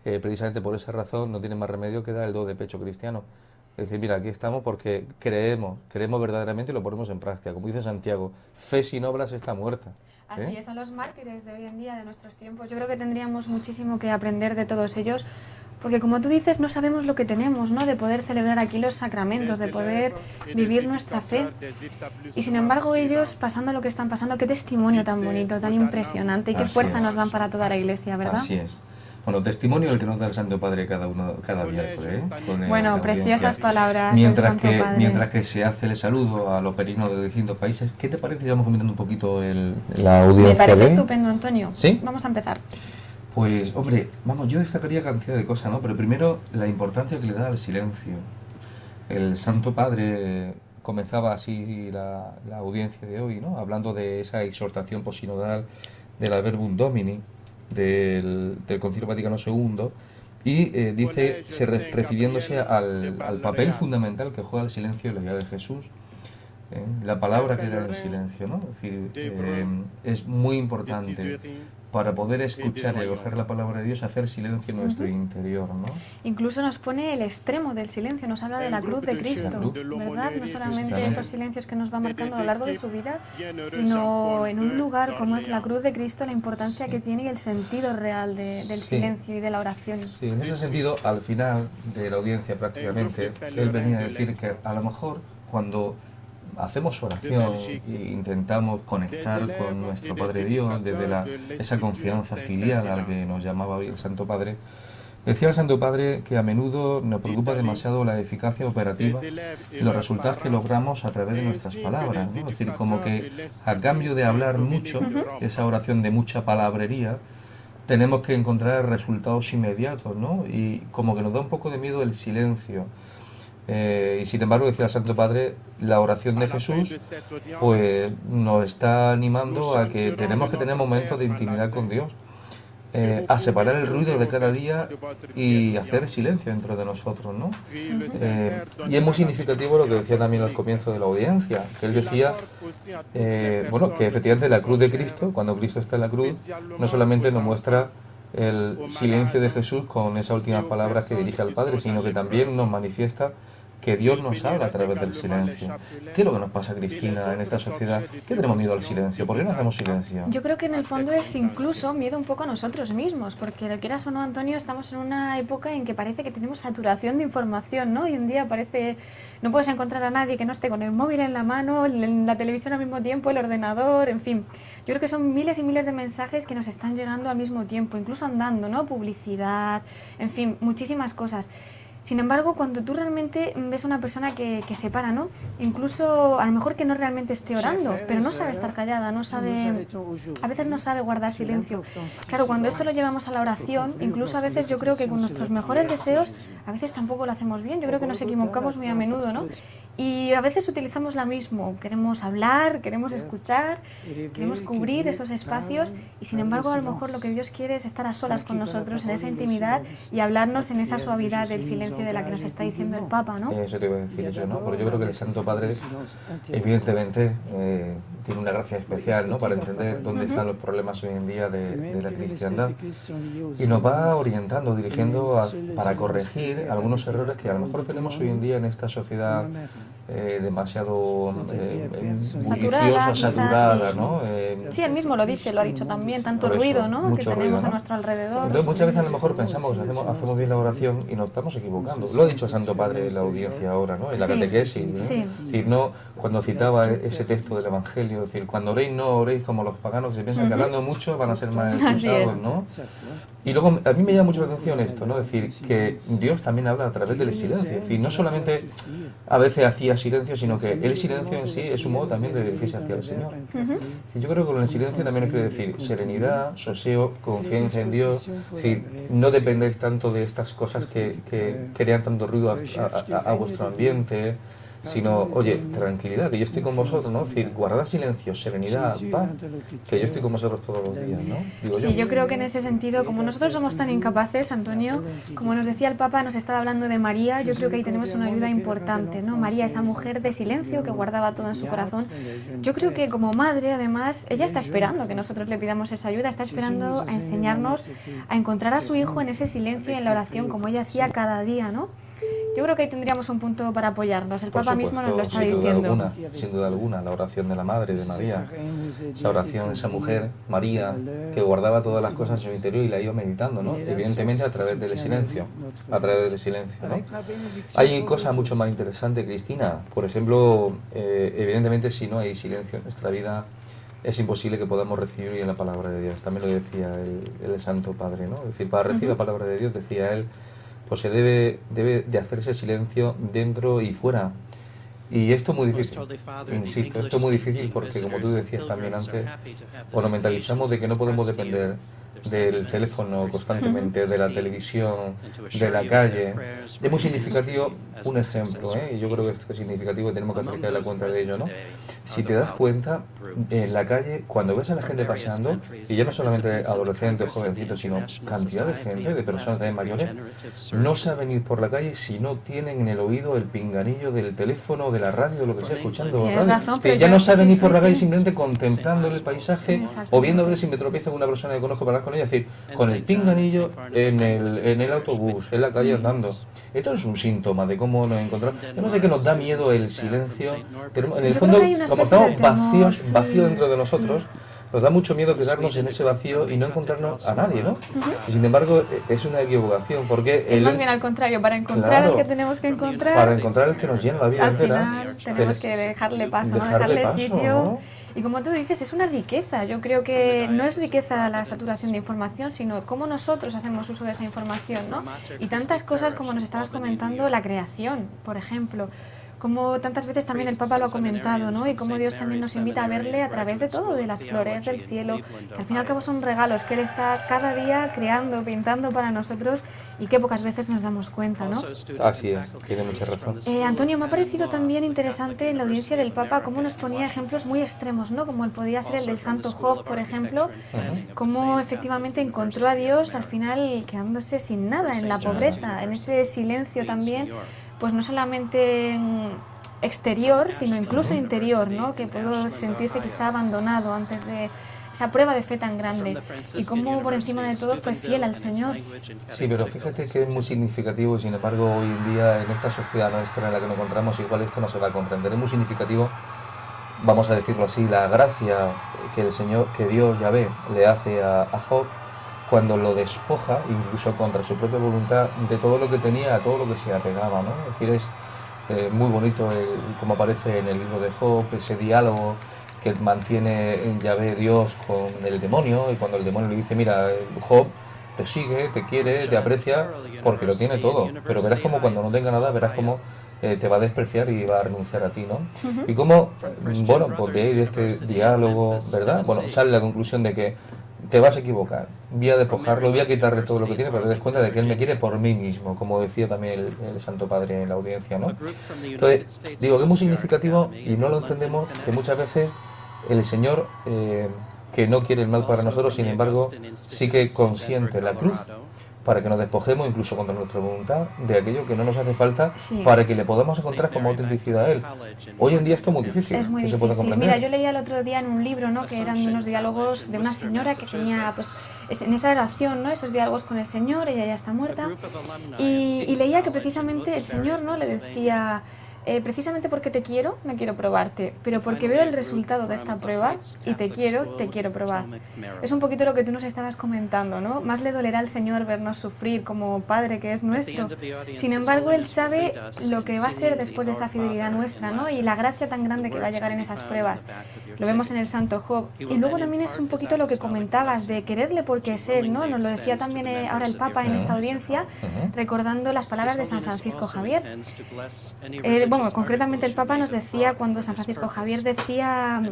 precisamente por esa razón, no tienen más remedio que dar el do de pecho cristiano. Es decir, mira, aquí estamos porque creemos verdaderamente y lo ponemos en práctica. Como dice Santiago, fe sin obras está muerta. Así es, son los mártires de hoy en día, de nuestros tiempos. Yo creo que tendríamos muchísimo que aprender de todos ellos, porque como tú dices, no sabemos lo que tenemos, ¿no? De poder celebrar aquí los sacramentos, de poder vivir nuestra fe. Y sin embargo ellos, pasando lo que están pasando, qué testimonio tan bonito, tan impresionante, y qué Así fuerza es. nos dan para toda la Iglesia, ¿verdad? Así es. Bueno, testimonio el que nos da el Santo Padre cada miércoles. Bueno, la preciosas audiencia. palabras del Santo Padre. Mientras que se hace el saludo a los peregrinos de distintos países, ¿qué te parece si vamos comentando un poquito la audiencia? Me parece de hoy? estupendo, Antonio. ¿Sí? Vamos a empezar. Pues, hombre, vamos, yo destacaría cantidad de cosas, ¿no? Pero primero, la importancia que le da al silencio. El Santo Padre comenzaba así la audiencia de hoy, ¿no? Hablando de esa exhortación posinodal del Verbum Domini, del Concilio Vaticano II, y dice, refiriéndose al papel fundamental que juega el silencio en la vida de Jesús, la palabra que da el silencio, ¿no? Es decir, es muy importante para poder escuchar y acoger la palabra de Dios, hacer silencio en nuestro interior, ¿no? Incluso nos pone el extremo del silencio, nos habla de la cruz de Cristo, ¿verdad? No solamente esos silencios que nos va marcando a lo largo de su vida, sino en un lugar como es la cruz de Cristo, la importancia que tiene y el sentido real del silencio y de la oración. Sí, en ese sentido, al final de la audiencia prácticamente, él venía a decir que a lo mejor cuando hacemos oración e intentamos conectar con nuestro Padre Dios desde esa confianza filial a la que nos llamaba hoy el Santo Padre, decía el Santo Padre que a menudo nos preocupa demasiado la eficacia operativa y los resultados que logramos a través de nuestras palabras, ¿no? Es decir, como que a cambio de hablar mucho, esa oración de mucha palabrería, tenemos que encontrar resultados inmediatos, ¿no? Y como que nos da un poco de miedo el silencio. Y sin embargo, decía el Santo Padre, la oración de Jesús pues nos está animando a que tenemos que tener momentos de intimidad con Dios, a separar el ruido de cada día y hacer silencio dentro de nosotros, ¿no? Y es muy significativo lo que decía también al comienzo de la audiencia, que él decía, bueno, que efectivamente la cruz de Cristo, cuando Cristo está en la cruz, no solamente nos muestra el silencio de Jesús con esas últimas palabras que dirige al Padre, sino que también nos manifiesta que Dios nos habla a través del silencio. ¿Qué es lo que nos pasa, Cristina, en esta sociedad? ¿Qué tenemos miedo al silencio? ¿Por qué no hacemos silencio? Yo creo que en el fondo es incluso miedo un poco a nosotros mismos, porque lo quieras o no, Antonio, estamos en una época en que parece que tenemos saturación de información, ¿no? Hoy en día parece, no puedes encontrar a nadie que no esté con el móvil en la mano, en la televisión al mismo tiempo, el ordenador, en fin. Yo creo que son miles y miles de mensajes que nos están llegando al mismo tiempo, incluso andando, ¿no? Publicidad, en fin, muchísimas cosas. Sin embargo, cuando tú realmente ves a una persona que se para, ¿no? Incluso a lo mejor que no realmente esté orando, pero no sabe estar callada, no sabe, a veces no sabe guardar silencio. Claro, cuando esto lo llevamos a la oración, incluso a veces yo creo que con nuestros mejores deseos, a veces tampoco lo hacemos bien. Yo creo que nos equivocamos muy a menudo, ¿no? Y a veces utilizamos la mismo. Queremos hablar, queremos escuchar, queremos cubrir esos espacios y sin embargo a lo mejor lo que Dios quiere es estar a solas con nosotros en esa intimidad y hablarnos en esa suavidad del silencio de la que nos está diciendo el Papa, ¿no? Eso te iba a decir yo, ¿no? Porque yo creo que el Santo Padre, evidentemente, tiene una gracia especial, ¿no? Para entender dónde están los problemas hoy en día de la cristiandad. Y nos va orientando, dirigiendo para corregir algunos errores que a lo mejor tenemos hoy en día en esta sociedad demasiado saturada, ¿no? Sí, él mismo lo dice, lo ha dicho también, tanto ruido, ¿no? Que tenemos ruido, ¿no? A nuestro alrededor. Entonces muchas veces a lo mejor pensamos, hacemos bien la oración y nos estamos equivocando. Lo ha dicho el Santo Padre en la audiencia ahora, ¿no? En la catequesis, ¿no? Sí. Es decir, no, cuando citaba ese texto del Evangelio, es decir, cuando oréis no oréis como los paganos que se piensan que hablando mucho van a ser más escuchados, ¿no? Y luego a mí me llama mucho la atención esto, ¿no? Es decir, que Dios también habla a través del silencio. Es decir, no solamente a veces hacía silencio, sino que el silencio en sí es un modo también de dirigirse hacia el Señor. Es decir, yo creo que con el silencio también quiere decir serenidad, sosiego, confianza en Dios. Es decir, no dependéis tanto de estas cosas que crean tanto ruido a vuestro ambiente, sino, oye, tranquilidad, que yo estoy con vosotros, ¿no? Es decir, guardad silencio, serenidad, paz, que yo estoy con vosotros todos los días, ¿no? Digo sí, yo creo que en ese sentido, como nosotros somos tan incapaces, Antonio, como nos decía el Papa, nos estaba hablando de María, yo creo que ahí tenemos una ayuda importante, ¿no? María, esa mujer de silencio que guardaba todo en su corazón. Yo creo que como madre, además, ella está esperando que nosotros le pidamos esa ayuda, está esperando a enseñarnos a encontrar a su hijo en ese silencio y en la oración, como ella hacía cada día, ¿no? Yo creo que ahí tendríamos un punto para apoyarnos. El Papa mismo nos lo está diciendo. Sin duda alguna, la oración de la Madre, de María. Esa oración, esa mujer, María, que guardaba todas las cosas en su interior y la iba meditando, ¿no? Evidentemente a través del silencio. A través del silencio, ¿no? Hay cosas mucho más interesantes, Cristina. Por ejemplo, evidentemente si no hay silencio en nuestra vida, es imposible que podamos recibir bien la palabra de Dios. También lo decía el Santo Padre, ¿no? Es decir, para recibir la palabra de Dios, decía él, pues se debe de hacer ese silencio dentro y fuera. Y esto es muy difícil, insisto, esto es muy difícil porque, como tú decías también antes, o nos mentalizamos de que no podemos depender del teléfono constantemente, de la televisión, de la calle. Es muy significativo un ejemplo, y yo creo que esto es significativo y tenemos que acercar la cuenta de ello, ¿no? Si te das cuenta, en la calle, cuando ves a la gente paseando, y ya no solamente adolescentes, jovencitos, sino cantidad de gente, de personas también mayores, no saben ir por la calle si no tienen en el oído el pinganillo del teléfono, de la radio, de lo que sea, escuchando radio. Ya no saben ir por la calle simplemente contemplando el paisaje o viendo ver si me tropiezo con una persona que conozco para hablar con ella, es decir, con el pinganillo en el autobús, en la calle andando. Esto es un síntoma de cómo nos encontramos. Yo no sé qué nos da miedo el silencio, pero en el fondo, como estamos vacíos dentro de nosotros, nos da mucho miedo quedarnos en ese vacío y no encontrarnos a nadie, ¿no? Y sin embargo, es una equivocación, porque... Es más bien al contrario, para encontrar al que tenemos que encontrar... Para encontrar el que nos llena la vida entera. Al final tenemos que dejarle paso, dejarle sitio... ¿no? Y como tú dices, es una riqueza. Yo creo que no es riqueza la saturación de información, sino cómo nosotros hacemos uso de esa información, ¿no? Y tantas cosas como nos estabas comentando, la creación, por ejemplo. Como tantas veces también el Papa lo ha comentado, ¿no? Y cómo Dios también nos invita a verle a través de todo, de las flores, del cielo, que al fin y al cabo son regalos que Él está cada día creando, pintando para nosotros y que pocas veces nos damos cuenta, ¿no? Así es, tiene mucha razón. Antonio, me ha parecido también interesante en la audiencia del Papa cómo nos ponía ejemplos muy extremos, ¿no? Como podía ser el del Santo Job, por ejemplo, cómo efectivamente encontró a Dios al final quedándose sin nada, en la pobreza, en ese silencio también, pues no solamente exterior, sino incluso interior, ¿no? Que pudo sentirse quizá abandonado antes de esa prueba de fe tan grande y cómo por encima de todo fue fiel al Señor. Sí, pero fíjate que es muy significativo y sin embargo hoy en día en esta sociedad nuestra en la que nos encontramos igual esto no se va a comprender. Es muy significativo, vamos a decirlo así, la gracia que el Señor, que Dios Yahvé le hace a Job cuando lo despoja, incluso contra su propia voluntad, de todo lo que tenía, a todo lo que se apegaba, ¿no? Es decir, es muy bonito como aparece en el libro de Job, ese diálogo que mantiene en Yahvé Dios con el demonio, y cuando el demonio le dice, mira, Job te sigue, te quiere, te aprecia, porque lo tiene todo, pero verás como cuando no tenga nada, verás como te va a despreciar y va a renunciar a ti, ¿no? Y como, bueno, pues de ahí de este diálogo, ¿verdad? Bueno, sale la conclusión de que te vas a equivocar, voy a despojarlo, voy a quitarle todo lo que tiene, pero te des cuenta de que él me quiere por mí mismo, como decía también el Santo Padre en la audiencia, ¿no? Entonces, digo que es muy significativo y no lo entendemos, que muchas veces el Señor, que no quiere el mal para nosotros, sin embargo, sí que consiente la cruz para que nos despojemos, incluso contra nuestra voluntad, de aquello que no nos hace falta, para que le podamos encontrar como autenticidad a Él. Hoy en día esto es muy difícil, es muy que difícil. se pueda comprender. Mira, yo leía el otro día en un libro, ¿no?, que eran unos diálogos de una señora que tenía, pues, en esa oración, ¿no?, esos diálogos con el Señor, ella ya está muerta, y leía que precisamente el Señor, ¿no?, le decía... precisamente porque te quiero, me quiero probarte, pero porque veo el resultado de esta prueba y te quiero probar. Es un poquito lo que tú nos estabas comentando, ¿no? Más le dolerá al Señor vernos sufrir como Padre que es nuestro. Sin embargo, Él sabe lo que va a ser después de esa fidelidad nuestra, ¿no? Y la gracia tan grande que va a llegar en esas pruebas. Lo vemos en el Santo Job. Y luego también es un poquito lo que comentabas de quererle porque es Él, ¿no? Nos lo decía también ahora el Papa en esta audiencia, recordando las palabras de San Francisco Javier. Bueno, concretamente el Papa nos decía, cuando San Francisco Javier decía,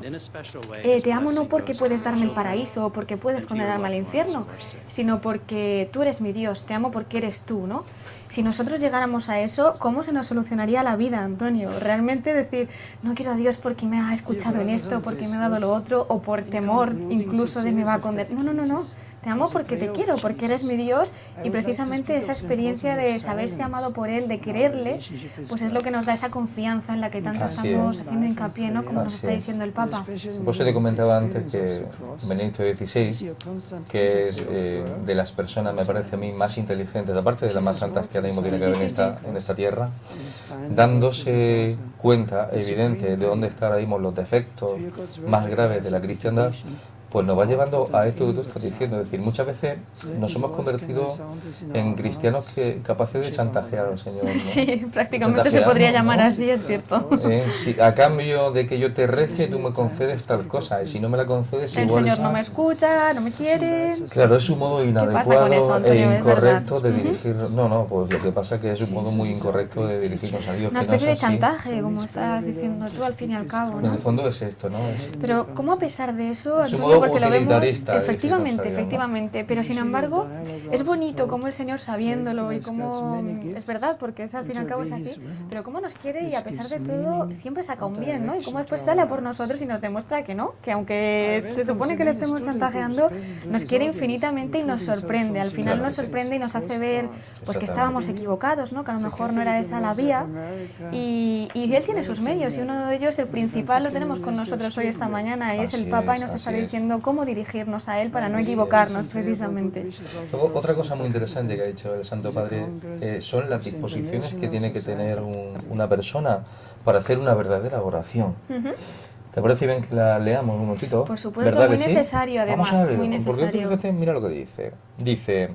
te amo no porque puedes darme el paraíso o porque puedes condenarme al infierno, sino porque tú eres mi Dios, te amo porque eres tú, ¿no? Si nosotros llegáramos a eso, ¿cómo se nos solucionaría la vida, Antonio? Realmente decir, no quiero a Dios porque me ha escuchado en esto, porque me ha dado lo otro, o por temor incluso de me va a condenar. No. Te amo porque te quiero, porque eres mi Dios, y precisamente esa experiencia de saberse amado por Él, de quererle, pues es lo que nos da esa confianza en la que tanto estamos haciendo hincapié, ¿no?, como nos está diciendo el Papa. Por eso te comentaba antes que Benedicto XVI, que es de las personas, me parece a mí, más inteligentes, aparte de las más santas que ahora mismo tiene que haber en esta tierra, dándose cuenta evidente de dónde están ahora mismo los defectos más graves de la cristiandad, pues nos va llevando a esto que tú estás diciendo. Es decir, muchas veces nos hemos convertido en cristianos capaces de chantajear al Señor, ¿no? Sí, prácticamente se podría llamar así, es cierto. Si a cambio de que yo te rece, tú me concedes tal cosa, y si no me la concedes, el igual... Señor no me escucha, no me quiere... Claro, es un modo inadecuado eso, Antonio, e incorrecto de dirigir... No, pues lo que pasa es que es un modo muy incorrecto de dirigirnos a Dios. Una especie de chantaje, como estás diciendo tú, al fin y al cabo, ¿no? En el fondo es esto, ¿no? Pero, ¿cómo a pesar de eso, Antonio, porque lo vemos efectivamente, pero sin embargo es bonito como el Señor sabiéndolo y como es verdad, porque es, al fin y al cabo es así, pero cómo nos quiere y a pesar de todo siempre saca un bien, ¿no? Y cómo después sale a por nosotros y nos demuestra que no, que aunque se supone que le estemos chantajeando, nos quiere infinitamente y nos sorprende, al final nos sorprende y nos hace ver pues que estábamos equivocados, ¿no?, que a lo mejor no era esa la vía, y Él tiene sus medios, y uno de ellos, el principal, lo tenemos con nosotros hoy esta mañana, y es el Papa, y nos está diciendo cómo dirigirnos a Él para no equivocarnos, precisamente. Luego, otra cosa muy interesante que ha dicho el Santo Padre son las disposiciones que tiene que tener una persona para hacer una verdadera oración. ¿Te parece bien que la leamos un momentito? Por supuesto, ¿verdad muy que necesario, sí? además, Vamos a ver, muy necesario. porque fíjate, mira lo que dice. Dice,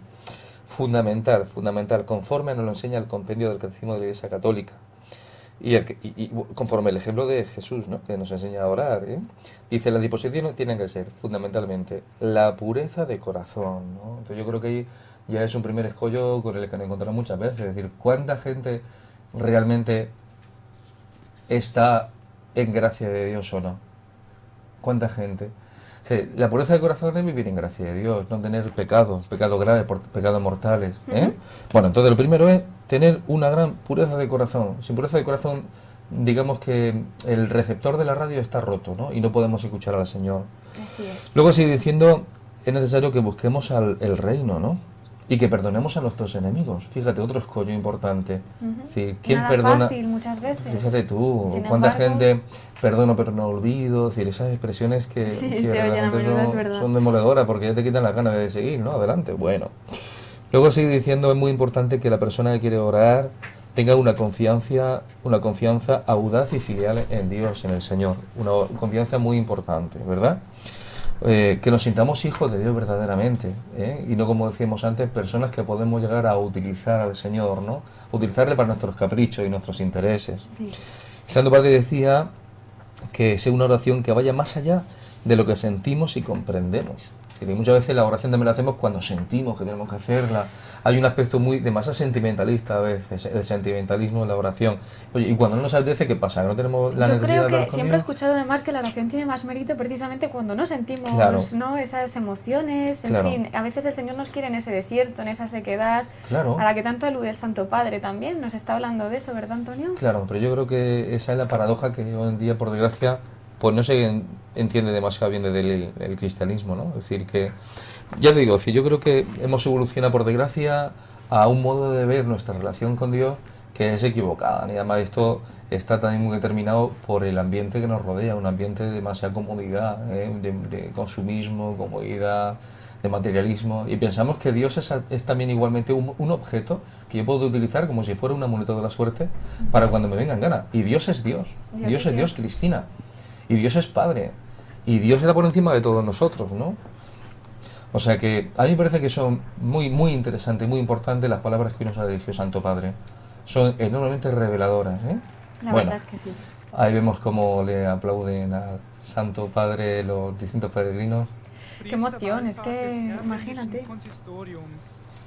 fundamental, conforme nos lo enseña el compendio del Catecismo de la Iglesia Católica. Y conforme el ejemplo de Jesús, ¿no?, que nos enseña a orar, dice, las disposiciones tienen que ser fundamentalmente la pureza de corazón, ¿no? Entonces yo creo que ahí ya es un primer escollo con el que nos encontramos muchas veces, es decir, ¿cuánta gente realmente está en gracia de Dios o no? ¿Cuánta gente? La pureza de corazón es vivir en gracia de Dios, no tener pecados graves, pecados mortales. Bueno, entonces lo primero es tener una gran pureza de corazón. Sin pureza de corazón, digamos que el receptor de la radio está roto, ¿no?, y no podemos escuchar al Señor. Así es. Luego sigue diciendo, es necesario que busquemos el reino, ¿no? y que perdonemos a nuestros enemigos. Fíjate, otro escollo importante. Es decir, ¿quién Nada perdona? fácil muchas veces. Fíjate tú, Sin cuánta embargo, gente perdono pero no olvido, es decir, esas expresiones que, Sí, que se oyen a realmente menudo, es verdad. son demoledoras porque ya te quitan las ganas de seguir, ¿no? Adelante, bueno. Luego sigue diciendo, es muy importante que la persona que quiere orar tenga una confianza audaz y filial en Dios, en el Señor. Una confianza muy importante, ¿verdad? Que nos sintamos hijos de Dios verdaderamente, ¿eh? Y no, como decíamos antes, personas que podemos llegar a utilizar al Señor, ¿no? Utilizarle para nuestros caprichos y nuestros intereses. Sí. El Santo Padre decía que sea una oración que vaya más allá de lo que sentimos y comprendemos. Es decir, muchas veces la oración también la hacemos cuando sentimos que tenemos que hacerla. Hay un aspecto muy demasiado sentimentalista a veces, el sentimentalismo en la oración. Oye, y cuando no nos apetece, ¿qué pasa? ¿Que no tenemos la Yo necesidad creo de hablar que con siempre he Dios? escuchado además que la oración tiene más mérito precisamente cuando no sentimos, Claro. ¿no? Esas emociones, en Claro. fin, a veces el Señor nos quiere en ese desierto, en esa sequedad, Claro. a la que tanto alude el Santo Padre también, nos está hablando de eso, ¿verdad, Antonio? Claro, pero yo creo que esa es la paradoja que hoy en día, por desgracia, pues no se entiende demasiado bien desde el cristianismo, ¿no? Es decir, que, ya te digo, si yo creo que hemos evolucionado, por desgracia, a un modo de ver nuestra relación con Dios que es equivocada. Y además esto está también muy determinado por el ambiente que nos rodea, un ambiente de demasiada comodidad, de consumismo, comodidad, de materialismo. Y pensamos que Dios es también igualmente un objeto que yo puedo utilizar como si fuera un amuleto de la suerte para cuando me vengan ganas. Y Dios es Dios. Dios es Dios, Cristina. Y Dios es Padre. Y Dios está por encima de todos nosotros, ¿no? O sea que a mí me parece que son muy, muy interesantes, muy importantes las palabras que hoy nos ha dirigido Santo Padre. Son enormemente reveladoras, ¿eh? La Bueno, verdad es que sí. ahí vemos cómo le aplauden al Santo Padre los distintos peregrinos. Qué emoción, es que imagínate.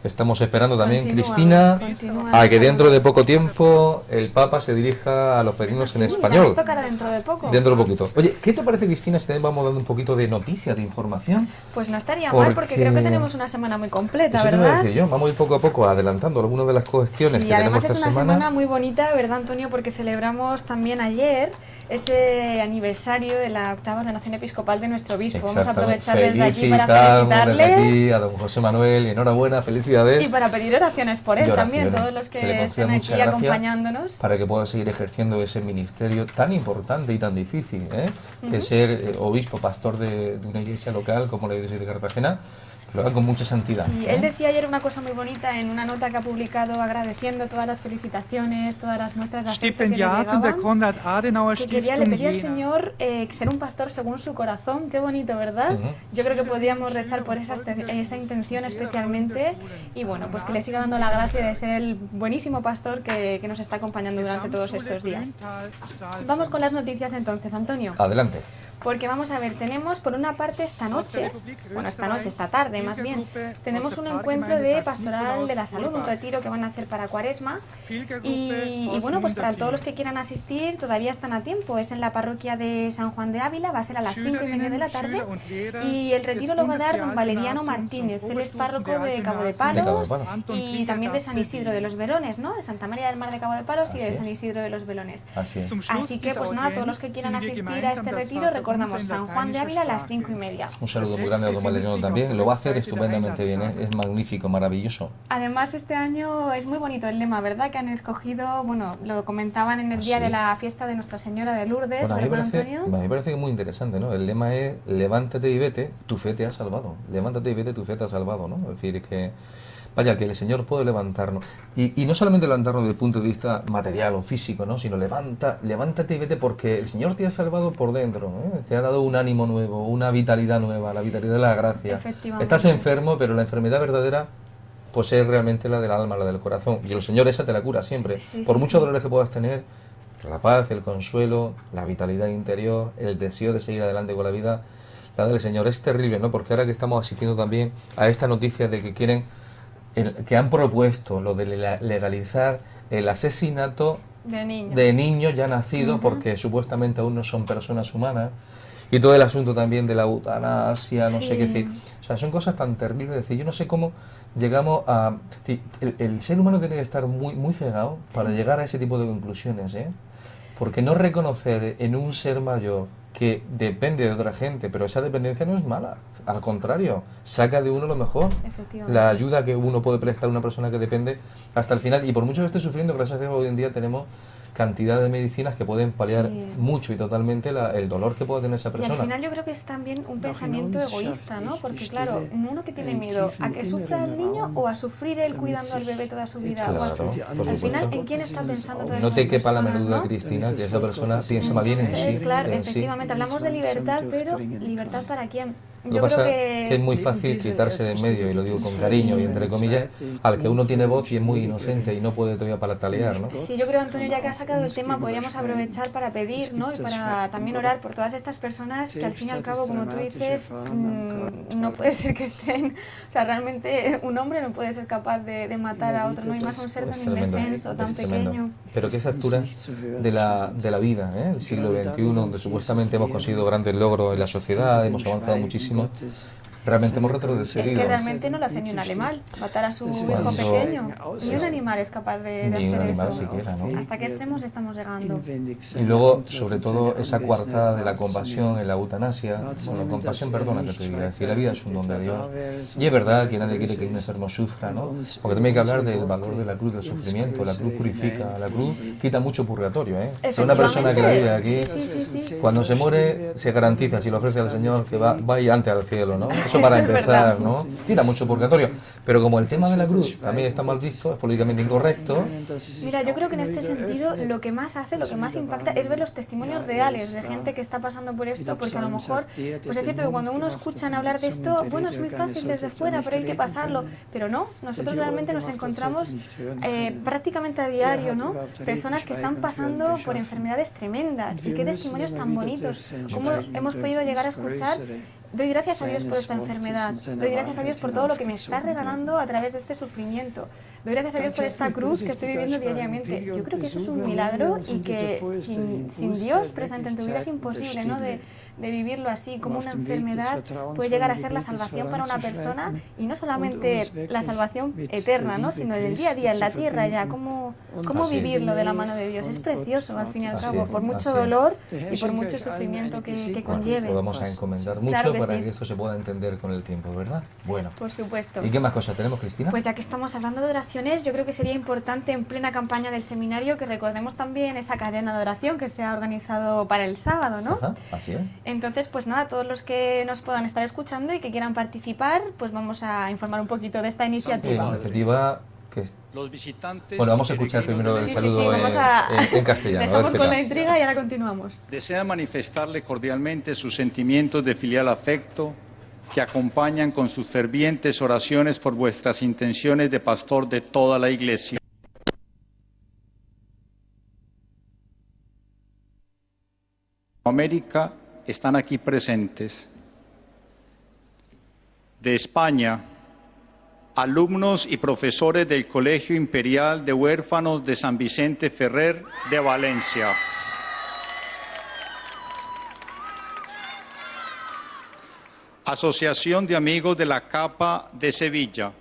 Estamos esperando también, Continúa, Cristina, continúa. a que dentro de poco tiempo el Papa se dirija a los peregrinos en Sí, español. Esto tocará dentro de poco. Dentro de poquito. Oye, ¿qué te parece, Cristina, si también vamos dando un poquito de noticias, de información? Pues no estaría mal porque creo que tenemos una semana muy completa, Eso te iba a ¿verdad? decir yo, vamos a ir poco a poco adelantando algunas de las cuestiones Sí, que tenemos además esta es una semana. semana muy bonita, ¿verdad, Antonio? Porque celebramos también ayer ese aniversario de la octava ordenación episcopal de nuestro obispo. Vamos a aprovechar desde aquí para Felicitamos desde felicitarle aquí a don José Manuel y enhorabuena, felicidades. y para pedir oraciones por él Y también, oraciones. todos los Que que le estén conceda aquí mucha gracia acompañándonos. para que pueda seguir ejerciendo ese ministerio tan importante y tan difícil, ¿eh? Que ser obispo, pastor de una iglesia local como la iglesia de Cartagena, que lo haga con mucha santidad. Sí, él decía ayer una cosa muy bonita en una nota que ha publicado agradeciendo todas las felicitaciones, todas las muestras de afecto que le Stipendiaten der llegaban. Konrad-Adenauer Que quería, le Stiftung pedía al Jena. Señor ser un pastor según su corazón, qué bonito, ¿verdad? Ujú. Yo creo que podríamos rezar por esa intención especialmente y bueno, pues que le siga dando la gracia de ser el buenísimo pastor que nos está acompañando durante todos estos días. Vamos con las noticias entonces, Antonio. Adelante. Porque vamos a ver, tenemos por una parte esta noche, esta tarde más bien, tenemos un encuentro de Pastoral de la Salud, un retiro que van a hacer para Cuaresma y bueno, pues para todos los que quieran asistir todavía están a tiempo, es en la parroquia de San Juan de Ávila, va a ser a las 5:30 de la tarde y el retiro lo va a dar don Valeriano Martínez, él es párroco de Cabo de Palos y también de San Isidro de los Velones, ¿no? De Santa María del Mar de Cabo de Palos y de Así San es. Isidro de los Velones. Así es. Así que pues nada, todos los que quieran asistir a este retiro, recordamos San Juan de Ávila a las 5:30. Un saludo muy grande a don Valeriano también. Lo va a hacer estupendamente bien, ¿eh? Es magnífico, maravilloso. Además este año es muy bonito el lema, ¿verdad? Que han escogido, bueno, lo comentaban en el día Sí. de la fiesta de Nuestra Señora de Lourdes, Bueno, a mí ¿verdad, me Antonio? parece que es muy interesante, ¿no? El lema es levántate y vete, tu fe te ha salvado. Levántate y vete, tu fe te ha salvado, ¿no? Es decir, que vaya, que el Señor puede levantarnos. Y no solamente levantarnos desde el punto de vista material o físico, ¿no? Sino levántate y vete porque el Señor te ha salvado por dentro, ¿eh? Te ha dado un ánimo nuevo, una vitalidad nueva, la vitalidad de la gracia. Efectivamente. Estás enfermo, pero la enfermedad verdadera pues es realmente la del alma, la del corazón. Y el Señor esa te la cura siempre. Sí, por sí, muchos sí. dolores que puedas tener, la paz, el consuelo, la vitalidad interior, el deseo de seguir adelante con la vida, la del Señor. Es terrible, ¿no? Porque ahora que estamos asistiendo también a esta noticia de que quieren, que han propuesto lo de legalizar el asesinato De niños. ya nacidos, porque supuestamente aún no son personas humanas, y todo el asunto también de la eutanasia, no sé qué Sí. decir. O sea, son cosas tan terribles. Es decir, yo no sé cómo llegamos a... El ser humano tiene que estar muy, muy cegado para llegar a ese tipo de conclusiones, ¿eh? Porque no reconocer en un ser mayor que depende de otra gente, pero esa dependencia no es mala, al contrario, saca de uno lo mejor, la ayuda que uno puede prestar a una persona que depende hasta el final, y por mucho que esté sufriendo, gracias a Dios hoy en día tenemos cantidad de medicinas que pueden paliar mucho y totalmente el dolor que pueda tener esa persona. Y al final yo creo que es también un pensamiento egoísta, ¿no? Porque claro, uno que tiene miedo a que sufra el niño o a sufrir él cuidando al bebé toda su vida. Claro, al final, ¿en quién está pensando todas no te quepa la personas, menor duda, ¿no? Cristina, que esa persona piensa más bien en sí. Claro, en efectivamente, sí. hablamos de libertad, pero ¿libertad para quién? Lo que pasa es que es muy fácil quitarse de en medio, y lo digo con cariño y entre comillas, al que uno tiene voz y es muy inocente y no puede todavía palatalear, ¿no? Sí, yo creo, Antonio, ya que has sacado el tema, podríamos aprovechar para pedir, ¿no? Y para también orar por todas estas personas que al fin y al cabo, como tú dices, no puede ser que estén, o sea, realmente un hombre no puede ser capaz de matar a otro, ¿no? Y más un ser tan indefenso, tan pequeño. Pero qué factura de la vida, ¿eh? El siglo XXI, donde supuestamente hemos conseguido grandes logros en la sociedad, hemos avanzado muchísimo. Realmente hemos retrocedido. Es que realmente no lo hace ni un animal, matar a su hijo pequeño. Ni un animal es capaz de hacer un animal eso. siquiera, ¿no? ¿Hasta qué extremos estamos llegando? Y luego, sobre todo, esa coartada de la compasión en la eutanasia. Bueno, compasión, perdona que te diga, decir, la vida es un don de Dios. Y es verdad que nadie quiere que un enfermo sufra, ¿no? Porque también hay que hablar del valor de la cruz, del sufrimiento. La cruz purifica, la cruz quita mucho purgatorio, ¿eh? O sea, una persona que vive aquí, cuando se muere, se garantiza, si lo ofrece al Señor, que va a ir antes al cielo, ¿no? Eso para empezar, ¿no? Quita mucho purgatorio. Pero como el tema de la cruz también está mal visto, es políticamente incorrecto. Mira, yo creo que en este sentido lo que más hace, lo que más impacta es ver los testimonios reales de gente que está pasando por esto, porque a lo mejor, pues es cierto que cuando uno escucha hablar de esto, bueno, es muy fácil desde fuera, pero hay que pasarlo. Pero no, nosotros realmente nos encontramos prácticamente a diario, ¿no? Personas que están pasando por enfermedades tremendas, y qué testimonios tan bonitos. Cómo hemos podido llegar a escuchar: doy gracias a Dios por esta enfermedad, doy gracias a Dios por todo lo que me está regalando a través de este sufrimiento, doy gracias a Dios por esta cruz que estoy viviendo diariamente. Yo creo que eso es un milagro y que sin Dios presente en tu vida es imposible, ¿no? de vivirlo así, como una enfermedad puede llegar a ser la salvación para una persona, y no solamente la salvación eterna, ¿no? Sino en el día a día, en la tierra ya, cómo vivirlo de la mano de Dios. Es precioso, al fin y al cabo, por mucho dolor y por mucho sufrimiento que conlleve. Lo vamos a encomendar mucho, claro, para que esto se pueda entender con el tiempo, ¿verdad? Bueno. Por supuesto. ¿Y qué más cosas tenemos, Cristina? Pues ya que estamos hablando de oraciones, yo creo que sería importante en plena campaña del seminario que recordemos también esa cadena de oración que se ha organizado para el sábado, ¿no? Ajá, así es. Entonces, pues nada, todos los que nos puedan estar escuchando y que quieran participar, pues vamos a informar un poquito de esta iniciativa. Una iniciativa que... Los visitantes... Bueno, vamos a escuchar primero el saludo vamos en castellano. Dejamos con la intriga y ahora continuamos. Desea manifestarle cordialmente sus sentimientos de filial afecto que acompañan con sus fervientes oraciones por vuestras intenciones de pastor de toda la Iglesia. América están aquí presentes. De España, alumnos y profesores del Colegio Imperial de Huérfanos de San Vicente Ferrer de Valencia. Asociación de Amigos de la Capa de Sevilla.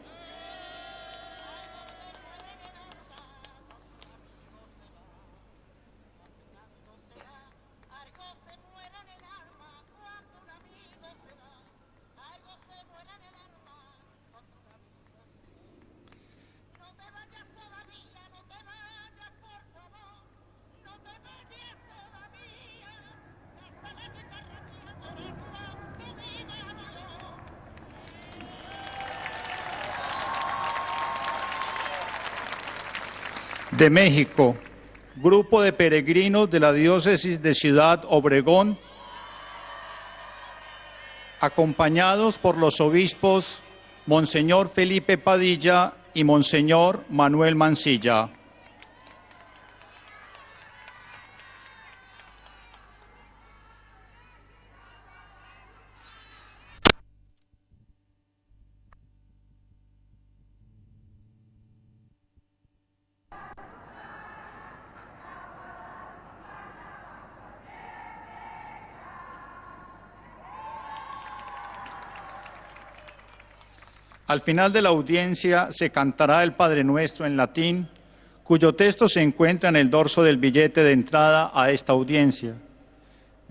De México, grupo de peregrinos de la diócesis de Ciudad Obregón, acompañados por los obispos Monseñor Felipe Padilla y Monseñor Manuel Mancilla. Al final de la audiencia se cantará el Padre Nuestro en latín, cuyo texto se encuentra en el dorso del billete de entrada a esta audiencia.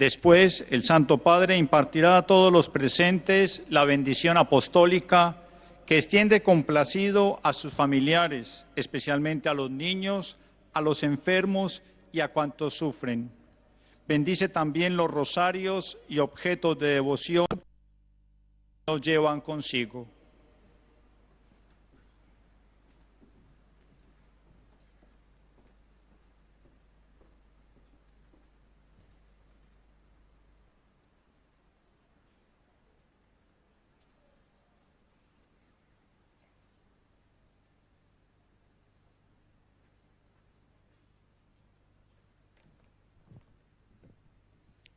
Después, el Santo Padre impartirá a todos los presentes la bendición apostólica que extiende complacido a sus familiares, especialmente a los niños, a los enfermos y a cuantos sufren. Bendice también los rosarios y objetos de devoción que nos llevan consigo.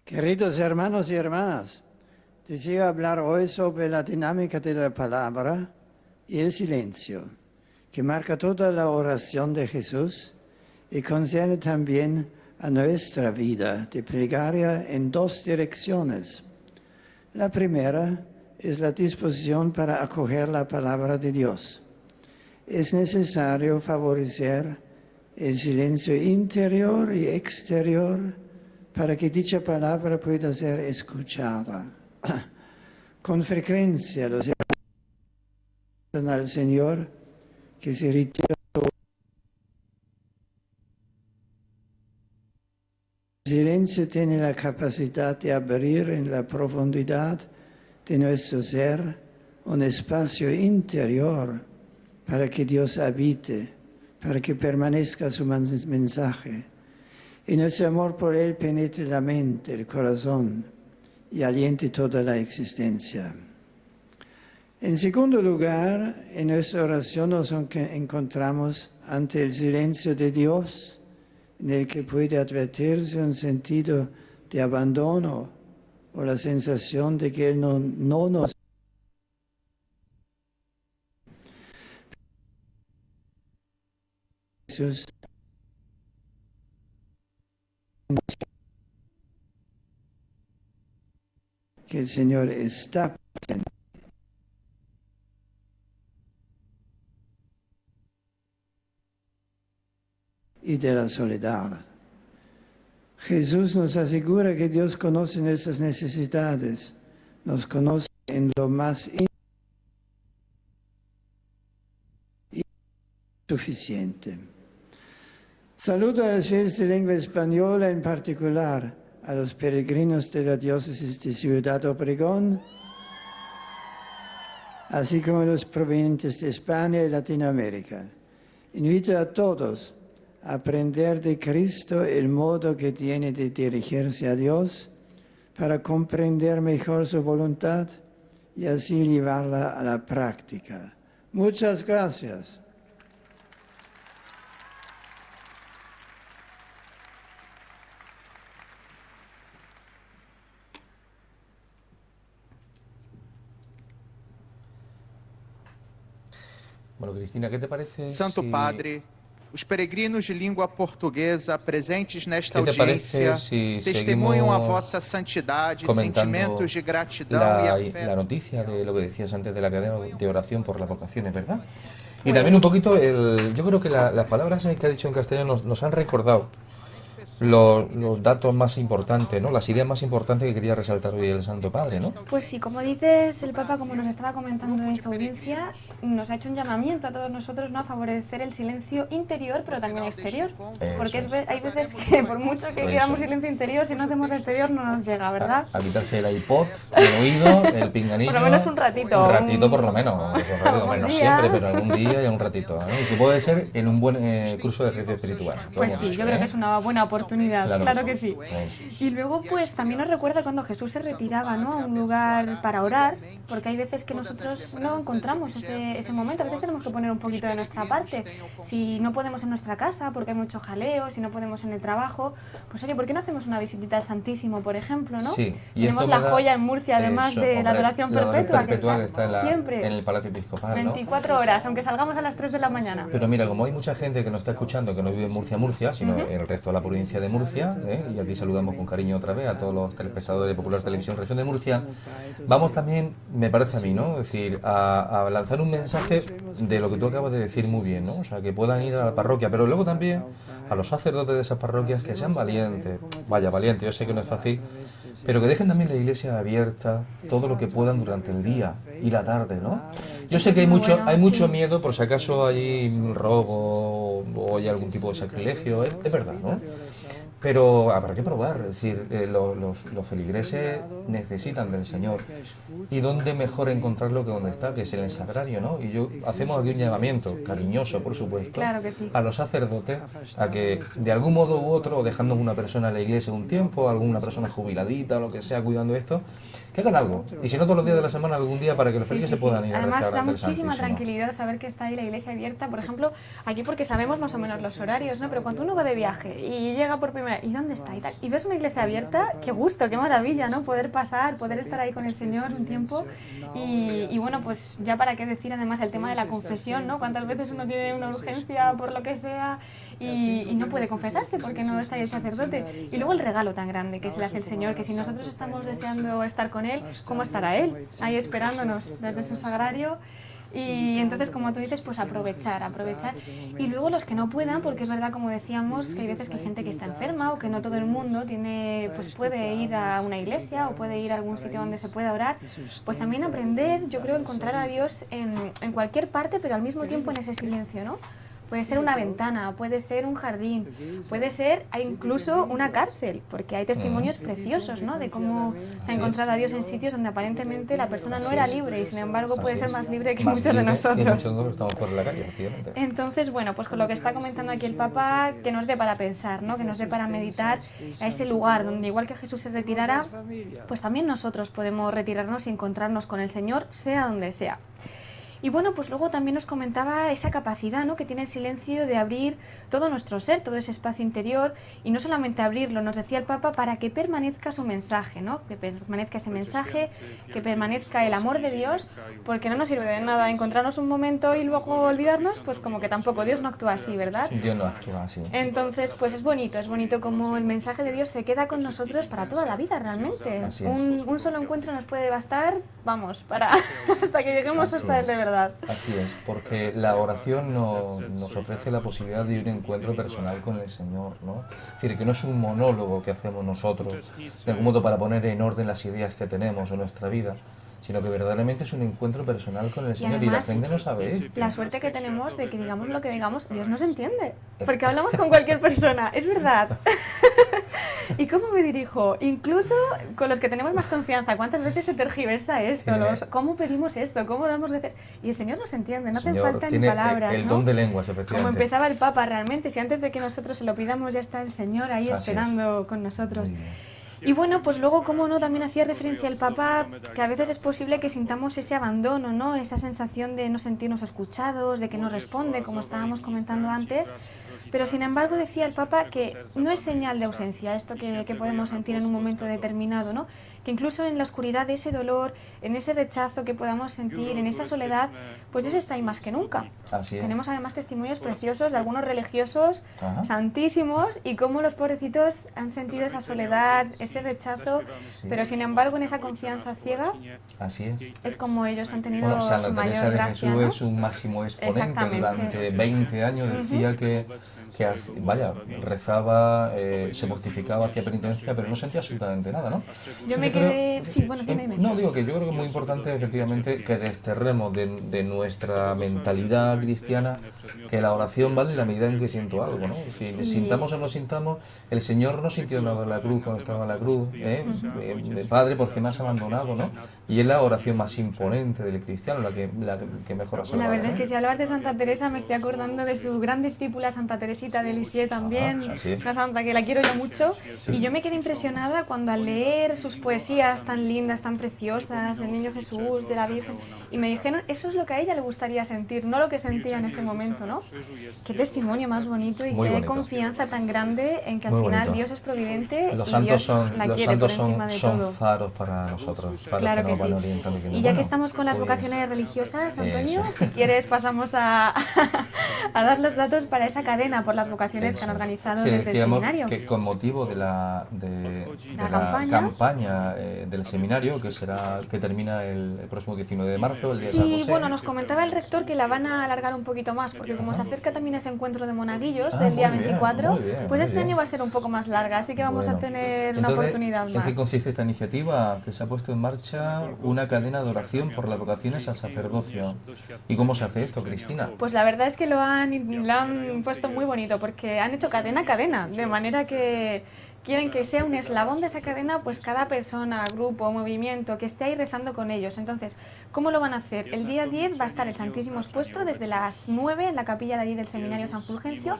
Queridos hermanos y hermanas, deseo hablar hoy sobre la dinámica de la palabra y el silencio, que marca toda la oración de Jesús y concierne también a nuestra vida de plegaria en dos direcciones. La primera es la disposición para acoger la palabra de Dios. Es necesario favorecer el silencio interior y exterior para que dicha palabra pueda ser escuchada. Con frecuencia los hermanos al Señor que se retira. El silencio tiene la capacidad de abrir en la profundidad de nuestro ser un espacio interior para que Dios habite, para que permanezca su mensaje. Y nuestro amor por Él penetre la mente, el corazón y aliente toda la existencia. En segundo lugar, en nuestra oración nos encontramos ante el silencio de Dios, en el que puede advertirse un sentido de abandono o la sensación de que Él no nos Jesús que el Señor está presente. Y de la soledad. Jesús nos asegura que Dios conoce nuestras necesidades, nos conoce en lo más insuficiente. Saludo a los fieles de lengua española, en particular a los peregrinos de la diócesis de Ciudad Obregón, así como a los provenientes de España y Latinoamérica. Invito a todos a aprender de Cristo el modo que tiene de dirigirse a Dios para comprender mejor su voluntad y así llevarla a la práctica. Muchas gracias. Bueno, Cristina, ¿qué te parece Santo si... Padre, os peregrinos de língua portuguesa presentes nesta ¿Qué te parece audiência si testemunham a seguimos vossa santidade, comentando sentimentos de gratidão e la afeto? noticia de lo que decías antes de la cadena de oración por las vocaciones, ¿verdad? Y también un poquito, yo creo que las palabras que ha dicho en castellano nos han recordado los datos más importantes, ¿no? Las ideas más importantes que quería resaltar hoy el Santo Padre, ¿no? Pues sí, como dices, el Papa, como nos estaba comentando en su audiencia, nos ha hecho un llamamiento a todos nosotros, ¿no?, a favorecer el silencio interior, pero también exterior. Porque hay veces que por mucho que queramos silencio interior, si no hacemos exterior no nos llega, ¿verdad? A quitarse el iPod, el oído, el pinganillo. Por lo menos un ratito. Un ratito por lo menos. No siempre, pero algún día y un ratito, ¿no? Y si puede ser en un buen curso de ejercicio espiritual. Pues sí, yo creo que es una buena oportunidad, claro que sí. Sí. Y luego pues también nos recuerda cuando Jesús se retiraba, ¿no?, a un lugar para orar, porque hay veces que nosotros no encontramos ese momento, a veces tenemos que poner un poquito de nuestra parte. Si no podemos en nuestra casa porque hay mucho jaleo, si no podemos en el trabajo, pues oye, ¿por qué no hacemos una visitita al Santísimo, por ejemplo, ¿no? Sí. Y tenemos la joya en Murcia, además de la adoración perpetua, que está siempre en el Palacio Episcopal, 24 horas, aunque salgamos a las 3 de la mañana. Pero mira, como hay mucha gente que nos está escuchando que no vive en Murcia, sino en el resto de la provincia de Murcia, y aquí saludamos con cariño otra vez a todos los telespectadores de Popular Televisión Región de Murcia, vamos también, me parece a mí, ¿no?, es decir, a lanzar un mensaje de lo que tú acabas de decir muy bien, ¿no? O sea, que puedan ir a la parroquia, pero luego también a los sacerdotes de esas parroquias que sean valientes, vaya valientes, yo sé que no es fácil, pero que dejen también la iglesia abierta todo lo que puedan durante el día y la tarde, ¿no? Yo sé que hay mucho miedo por si acaso hay un robo o hay algún tipo de sacrilegio, es verdad, ¿no? Pero habrá que probar, es decir, los feligreses necesitan del Señor. ¿Y dónde mejor encontrarlo que donde está, que es en el sagrario, ¿no? Y hacemos aquí un llamamiento, cariñoso, por supuesto, Claro que sí, a los sacerdotes, a que de algún modo u otro, dejando una persona en la iglesia un tiempo, alguna persona jubiladita o lo que sea, cuidando esto, que hagan algo. Y si no todos los días de la semana, algún día para que los feligreses puedan ir a rezar. Además da ante el muchísima Santísimo. tranquilidad saber que está ahí la iglesia abierta, por ejemplo, aquí porque sabemos más o menos los horarios, ¿no? Pero cuando uno va de viaje y llega por primera vez, ¿y dónde está? Y tal, y ves una iglesia abierta, qué gusto, qué maravilla, ¿no? Poder pasar, poder estar ahí con el Señor un tiempo y bueno, pues ya para qué decir además el tema de la confesión, ¿no? Cuántas veces uno tiene una urgencia por lo que sea y no puede confesarse porque no está ahí el sacerdote. Y luego el regalo tan grande que se le hace el Señor, que si nosotros estamos deseando estar con Él, ¿cómo estará Él? Ahí esperándonos desde su sagrario. Y entonces, como tú dices, pues aprovechar. Y luego los que no puedan, porque es verdad, como decíamos, que hay veces que hay gente que está enferma o que no todo el mundo puede ir a una iglesia o puede ir a algún sitio donde se pueda orar, pues también aprender, yo creo, encontrar a Dios en cualquier parte, pero al mismo tiempo en ese silencio, ¿no? Puede ser una ventana, puede ser un jardín, puede ser incluso una cárcel, porque hay testimonios preciosos, ¿no? De cómo se ha encontrado a Dios en sitios donde aparentemente la persona no era libre y sin embargo puede ser más libre que muchos de nosotros. Nosotros estamos por la calle, efectivamente. Entonces, bueno, pues con lo que está comentando aquí el Papa, que nos dé para pensar, ¿no? Que nos dé para meditar a ese lugar donde igual que Jesús se retirara, pues también nosotros podemos retirarnos y encontrarnos con el Señor, sea donde sea. Y bueno, pues luego también nos comentaba esa capacidad, ¿no?, que tiene el silencio de abrir todo nuestro ser, todo ese espacio interior, y no solamente abrirlo, nos decía el Papa, para que permanezca su mensaje, ¿no?, que permanezca ese mensaje, que permanezca el amor de Dios, porque no nos sirve de nada encontrarnos un momento y luego olvidarnos, pues como que tampoco Dios no actúa así, ¿verdad? Dios no actúa así. Entonces, pues es bonito como el mensaje de Dios se queda con nosotros para toda la vida realmente. Así es. Un solo encuentro nos puede bastar, vamos, para hasta que lleguemos Así hasta Él de es. verdad. Así es, porque la oración nos ofrece la posibilidad de un encuentro personal con el Señor, ¿no? Es decir, que no es un monólogo que hacemos nosotros, de algún modo para poner en orden las ideas que tenemos en nuestra vida, sino que verdaderamente es un encuentro personal con el Señor, y la gente no sabe esto. La suerte que tenemos de que digamos lo que digamos, Dios nos entiende, porque hablamos con cualquier persona, es verdad. ¿Y cómo me dirijo? Incluso con los que tenemos más confianza, ¿cuántas veces se tergiversa esto? ¿Cómo pedimos esto? ¿Cómo damos de...? Y el Señor nos entiende, no hacen falta ni palabras, el ¿no? don de lenguas, efectivamente. Como empezaba el Papa realmente, si antes de que nosotros se lo pidamos ya está el Señor ahí Así esperando con nosotros. Y bueno, pues luego, cómo no, también hacía referencia el Papa que a veces es posible que sintamos ese abandono, ¿no? Esa sensación de no sentirnos escuchados, de que no responde, como estábamos comentando antes. Pero sin embargo decía el Papa que no es señal de ausencia esto que podemos sentir en un momento determinado, ¿no? Que incluso en la oscuridad de ese dolor, en ese rechazo que podamos sentir, en esa soledad, pues Dios está ahí más que nunca. Así es. Tenemos además testimonios preciosos de algunos religiosos santísimos y cómo los pobrecitos han sentido esa soledad, ese rechazo, pero sin embargo en esa confianza ciega, así es como ellos han tenido su Santa mayor Teresa de gracia, Jesús ¿no? es un máximo exponente. Exactamente. Durante 20 años decía que rezaba, se mortificaba, hacía penitencia, pero no sentía absolutamente nada, ¿no? Yo me quedé... Sí, bueno, dime. No, digo que yo creo que es muy importante, efectivamente, que desterremos de nuestra mentalidad cristiana que la oración vale en la medida en que siento algo, ¿no? Si sintamos o no sintamos, el Señor no sintió nada en la cruz cuando estaba en la cruz, Padre, ¿por qué me has abandonado, no? Y es la oración más imponente del cristiano, la que mejor ha salvado. La verdad es que si hablas de Santa Teresa me estoy acordando de su gran discípula Santa Teresita de Lisieux también, una santa que la quiero yo mucho, y yo me quedé impresionada cuando al leer sus poesías tan lindas, tan preciosas, del Niño Jesús, de la Virgen, y me dijeron, eso es lo que a ella le gustaría sentir, no lo que sentía en ese momento, ¿no? Qué testimonio más bonito y muy qué bonito. Confianza tan grande en que al Muy final bonito. Dios es providente Los y santos Dios son, la los quiere santos por encima de son todo. faros para nosotros, faros Claro que nos que van sí. orientando. Y ya que estamos con las vocaciones religiosas, Antonio, eso. si quieres pasamos a dar los datos para esa cadena por por las vocaciones que han organizado Sí, desde el decíamos seminario. que con motivo de la campaña del seminario, que termina el próximo 19 de marzo, el día de San Sí, José. bueno, nos comentaba el rector que la van a alargar un poquito más, porque como se acerca también ese encuentro de monaguillos del día muy bien, 24, muy bien, pues muy este bien. año va a ser un poco más larga, así que vamos a Bueno, tener una entonces, oportunidad ¿en más. qué consiste esta iniciativa? Que se ha puesto en marcha una cadena de oración por las vocaciones al sacerdocio. ¿Y cómo se hace esto, Cristina? Pues la verdad es que lo han puesto muy bonito, porque han hecho cadena a cadena, de manera que quieren que sea un eslabón de esa cadena, pues cada persona, grupo, movimiento, que esté ahí rezando con ellos. Entonces, ¿cómo lo van a hacer? El día 10 va a estar el Santísimo expuesto desde las 9 en la capilla de allí del Seminario San Fulgencio,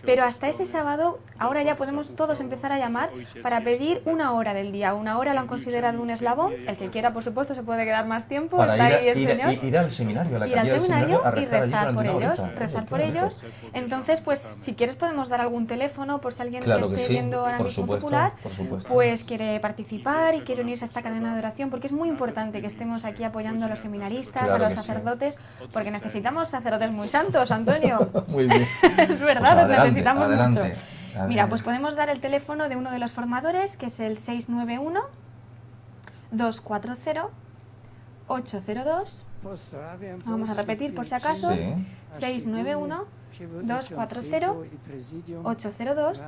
pero hasta ese sábado, ahora ya podemos todos empezar a llamar para pedir una hora del día. Una hora lo han considerado un eslabón, el que quiera, por supuesto, se puede quedar más tiempo, Para está ahí el Señor. ir al seminario, a la Ir al capilla del seminario seminario, a y rezar allí rezar durante por una ellos, horita. rezar por ellos. Entonces, pues si quieres podemos dar algún teléfono por si alguien Claro que que esté sí, viendo ahora por mismo supuesto, popular, por supuesto. pues quiere participar y quiere unirse a esta cadena de oración, porque es muy importante que estemos aquí apoyando a los seminaristas, Claro a los que sí. sacerdotes, porque necesitamos sacerdotes muy santos, Antonio. Muy bien. Es verdad, Pues los necesitamos adelante. mucho. Mira, pues podemos dar el teléfono de uno de los formadores, que es el 691-240-802. Vamos a repetir por si acaso. Sí. 691-240-802.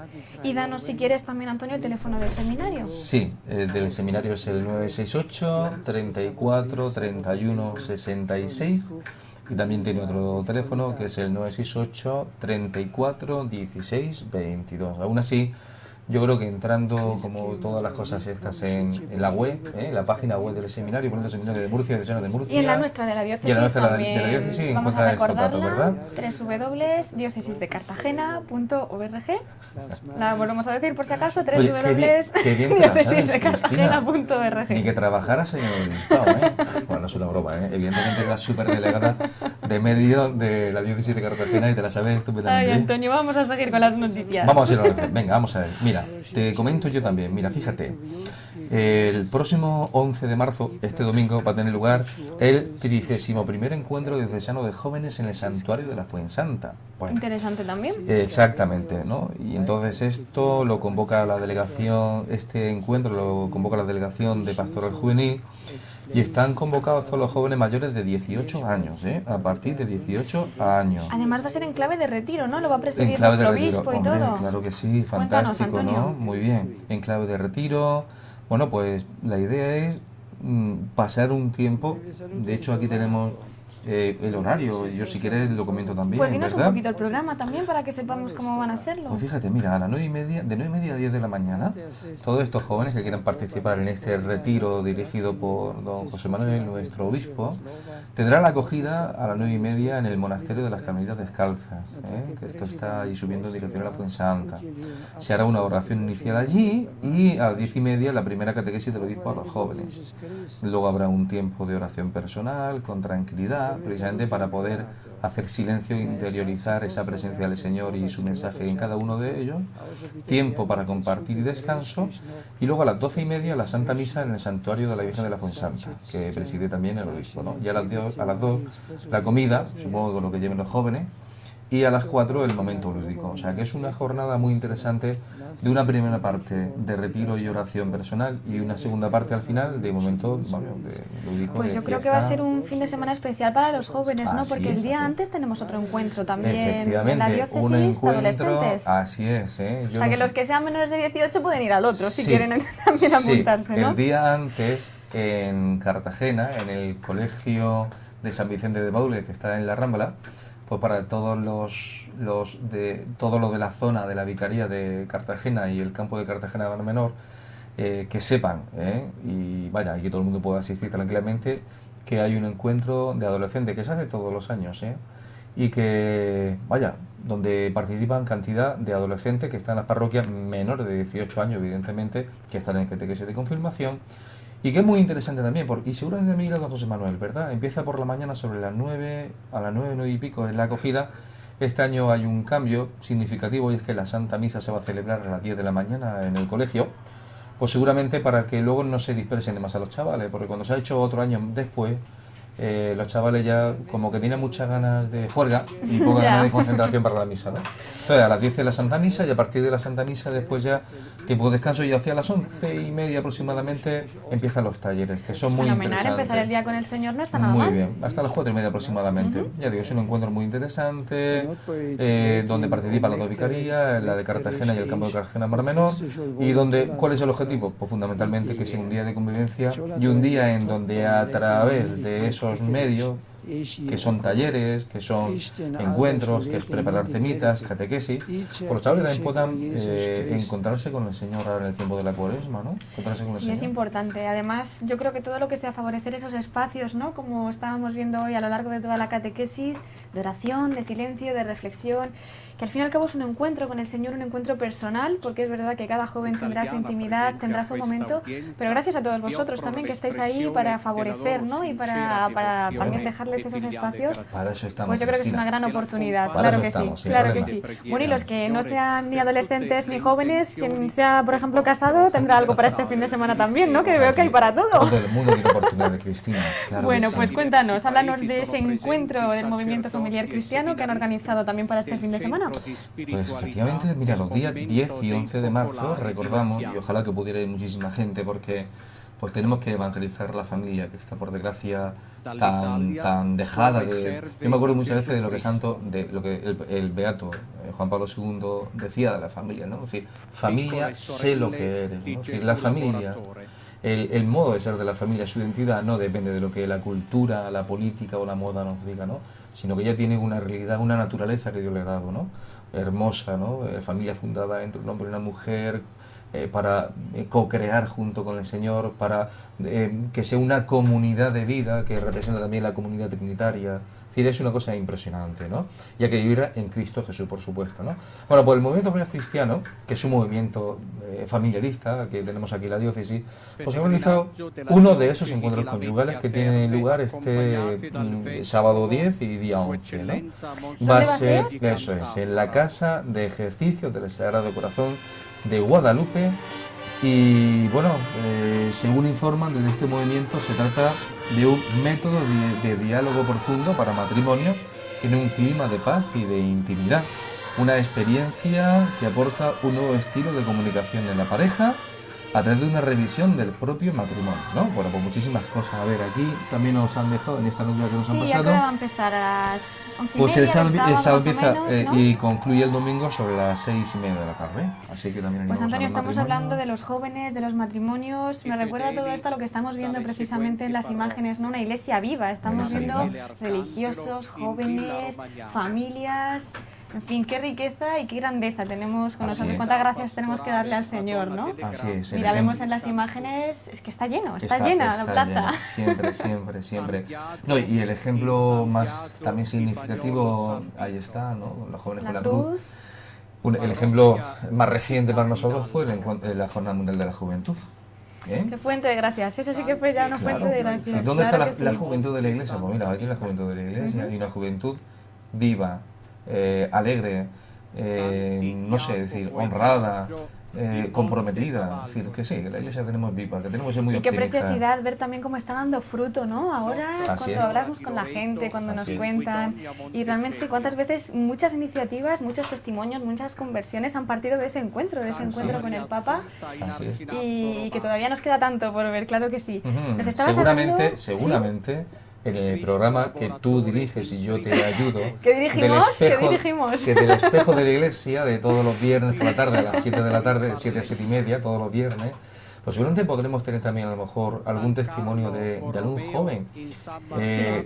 Y danos, si quieres, también, Antonio, el teléfono del seminario. Sí, del seminario es el 968 34 31 66 y también tiene otro teléfono que es el 968 34 16 22. Aún así, yo creo que entrando, como todas las cosas estas, en la web, la página web del seminario, poniendo Seminario de Murcia, Diocesano de Murcia. Y en la nuestra de la diócesis y en la nuestra también. de la diócesis Vamos a encuentra estos datos, recordarla, ¿verdad? www.diocesisdecartagena.org. La volvemos a decir por si acaso, Oye, qué bien te la sabes, www.diocesisdecartagena.org. Ni que trabajaras en el obispado, ¿eh? Bueno, es una broma, ¿eh? Evidentemente eres la superdelegada de medio de la diócesis de Cartagena y te la sabes estupendamente. Ay, Antonio, vamos a seguir con las noticias. Vamos a ir a oración. Venga, vamos a ver. Mira, te comento yo también. Mira, fíjate. El próximo 11 de marzo, este domingo, va a tener lugar el 31º encuentro diocesano de jóvenes en el santuario de la Fuensanta. Bueno, Interesante también. exactamente, ¿no? Y entonces esto lo convoca la delegación, este encuentro lo convoca la delegación de Pastoral Juvenil y están convocados todos los jóvenes mayores de 18 años, ¿eh? A partir de 18 años. Además va a ser en clave de retiro, ¿no? Lo va a En presidir clave de nuestro retiro, obispo y hombre, todo. claro que sí, Cuéntanos, fantástico, Antonio. ¿no? Muy bien, en clave de retiro. Bueno, pues la idea es pasar un tiempo, de hecho aquí tenemos el horario, yo si quieres lo comento también, Pues dinos un ¿verdad? poquito el programa también para que sepamos cómo van a hacerlo. Pues fíjate, mira, a las 9:30, de 9:30 a 10 de la mañana, todos estos jóvenes que quieran participar en este retiro dirigido por don José Manuel, nuestro obispo, tendrán la acogida a las 9:30 en el monasterio de las Carmelitas Descalzas, que esto está ahí subiendo en dirección a la Fuensanta. Se hará una oración inicial allí y a las 10:30 la primera catequesis del obispo a los jóvenes. Luego habrá un tiempo de oración personal, con tranquilidad, precisamente para poder hacer silencio e interiorizar esa presencia del Señor y su mensaje en cada uno de ellos, tiempo para compartir y descanso, y luego a las 12:30 la Santa Misa en el Santuario de la Virgen de la Fuensanta, que preside también el obispo, ¿no? Y a las 2 la comida, supongo con lo que lleven los jóvenes, y a las 4 el momento lúdico. O sea que es una jornada muy interesante de una primera parte de retiro y oración personal y una segunda parte al final de momento de lúdico. Pues de yo creo que fiesta. va a ser un fin de semana especial para los jóvenes, ¿no? Así Porque es, el día así es. antes tenemos otro encuentro también en Efectivamente, la un diócesis encuentro, adolescentes. así es, ¿eh? O sea que los que sean menores de 18 pueden ir al otro si Sí, quieren también sí, apuntarse, ¿no? El día antes en Cartagena, en el colegio de San Vicente de Paúl, que está en la Rambla, pues para todos todo lo de la zona de la Vicaría de Cartagena y el campo de Cartagena Mar Menor, que sepan, y vaya, y que todo el mundo pueda asistir tranquilamente, que hay un encuentro de adolescentes que se hace todos los años, y que, vaya, donde participan cantidad de adolescentes que están en las parroquias menores de 18 años, evidentemente, que están en catequesis de confirmación, y que es muy interesante también, porque, y seguramente me irá don José Manuel, ¿verdad? Empieza por la mañana sobre las 9, a las 9 y pico es la acogida. Este año hay un cambio significativo y es que la Santa Misa se va a celebrar a las 10 de la mañana en el colegio, pues seguramente para que luego no se dispersen demasiado los chavales, porque cuando se ha hecho otro año después, los chavales ya como que tienen muchas ganas de juerga y poca ganas de concentración para la misa, ¿no? Entonces a las 10 de la Santa Misa y a partir de la Santa Misa después ya tipo descanso y hacia las 11:30 aproximadamente empiezan los talleres, que son muy interesantes. Empezar el día con el Señor no está nada mal. Muy bien, hasta las 4:30 aproximadamente. Ya digo, es un encuentro muy interesante, donde participan las dos vicarías, la de Cartagena y el campo de Cartagena Mar Menor, y donde, ¿cuál es el objetivo? Pues fundamentalmente que sea un día de convivencia y un día en donde a través de esos medios, que son talleres, que son encuentros, que es preparar temitas, catequesis, pues los chavales también puedan encontrarse con el Señor ahora en el tiempo de la Cuaresma, ¿no? Encontrarse con el Señor. Es importante. Además, yo creo que todo lo que sea favorecer esos espacios, ¿no? Como estábamos viendo hoy a lo largo de toda la catequesis, de oración, de silencio, de reflexión, que al fin y al cabo es un encuentro con el Señor, un encuentro personal, porque es verdad que cada joven tendrá su intimidad, tendrá su momento, pero gracias a todos vosotros también que estáis ahí para favorecer, ¿no? Y para también dejarles esos espacios. Para eso estamos, pues yo creo que es una gran oportunidad, claro que sí, claro que sí. Bueno, y los que no sean ni adolescentes ni jóvenes, quien sea, por ejemplo, casado, tendrá algo para este fin de semana también, ¿no? Que veo que hay para todo. Todo el mundo tiene oportunidad, Cristina. Claro. Bueno, pues cuéntanos, háblanos de ese encuentro del movimiento familiar cristiano que han organizado también para este fin de semana. Pues efectivamente, mira, los días 10 y 11 de marzo recordamos, y ojalá que pudiera ir muchísima gente, porque pues tenemos que evangelizar la familia, que está por desgracia tan dejada de... Yo me acuerdo muchas veces de lo que el beato Juan Pablo II decía de la familia, ¿no? Es decir, familia, sé lo que eres, ¿no? Es decir, la familia, el modo de ser de la familia, su identidad, no depende de lo que la cultura, la política o la moda nos diga, ¿no? Sino que ya tiene una realidad, una naturaleza que Dios le ha dado, ¿no? Hermosa, ¿no? Familia fundada entre un hombre y una mujer, para co-crear junto con el Señor, para que sea una comunidad de vida que representa también la comunidad trinitaria. Es decir, es una cosa impresionante, ¿no? Y hay que vivir en Cristo Jesús, por supuesto, ¿no? Bueno, pues el movimiento familiar cristiano, que es un movimiento familiarista, que tenemos aquí en la diócesis, pues ha organizado uno de esos encuentros conyugales que tienen lugar este sábado 10 y día 11, ¿no? Va a ser, eso es, en la Casa de Ejercicios del Sagrado Corazón de Guadalupe. Y bueno, según informan desde este movimiento, se trata de un método de diálogo profundo para matrimonio en un clima de paz y de intimidad. Una experiencia que aporta un nuevo estilo de comunicación en la pareja a través de una revisión del propio matrimonio, ¿no? Bueno, pues muchísimas cosas. A ver, aquí también nos han dejado en esta nota que nos han pasado. Sí, va a empezar a las 11:30, pues el sábado empieza ¿no? Y concluye el domingo sobre las 6:30 de la tarde. Así que también pues Antonio, estamos hablando de los jóvenes, de los matrimonios. Me recuerda todo esto a lo que estamos viendo precisamente en las imágenes, ¿no? Una iglesia viva. Estamos viendo religiosos, jóvenes, familias. En fin, qué riqueza y qué grandeza tenemos con nosotros. Cuántas gracias tenemos que darle al Señor, ¿no? Así es. Mira, vemos en las imágenes, es que está lleno, está llena la plaza. Lleno, siempre. No, y el ejemplo más también significativo, ahí está, ¿no? Los jóvenes con la cruz. El ejemplo más reciente para nosotros fue la Jornada Mundial de la Juventud. Qué fuente de gracias, eso sí que fue ya una fuente de gracias. ¿Dónde está la juventud de la Iglesia? Pues mira, aquí la juventud de la Iglesia y una juventud viva, alegre, no sé, decir, honrada, comprometida. Es decir, que sí, que la iglesia tenemos viva, que tenemos que ser muy optimista. Y qué preciosidad ver también cómo está dando fruto, ¿no? Ahora, cuando hablamos con la gente, cuando nos cuentan, y realmente cuántas veces muchas iniciativas, muchos testimonios, muchas conversiones han partido de ese encuentro con el Papa, y que todavía nos queda tanto por ver, claro que sí. Nos estabas seguramente. En el programa que tú diriges y yo te ayudo. ¿Qué dirigimos? Del espejo de la iglesia, de todos los viernes por la tarde, a las 7 de la tarde, de 7 a 7:30, todos los viernes. Pues seguramente podremos tener también a lo mejor algún testimonio de algún joven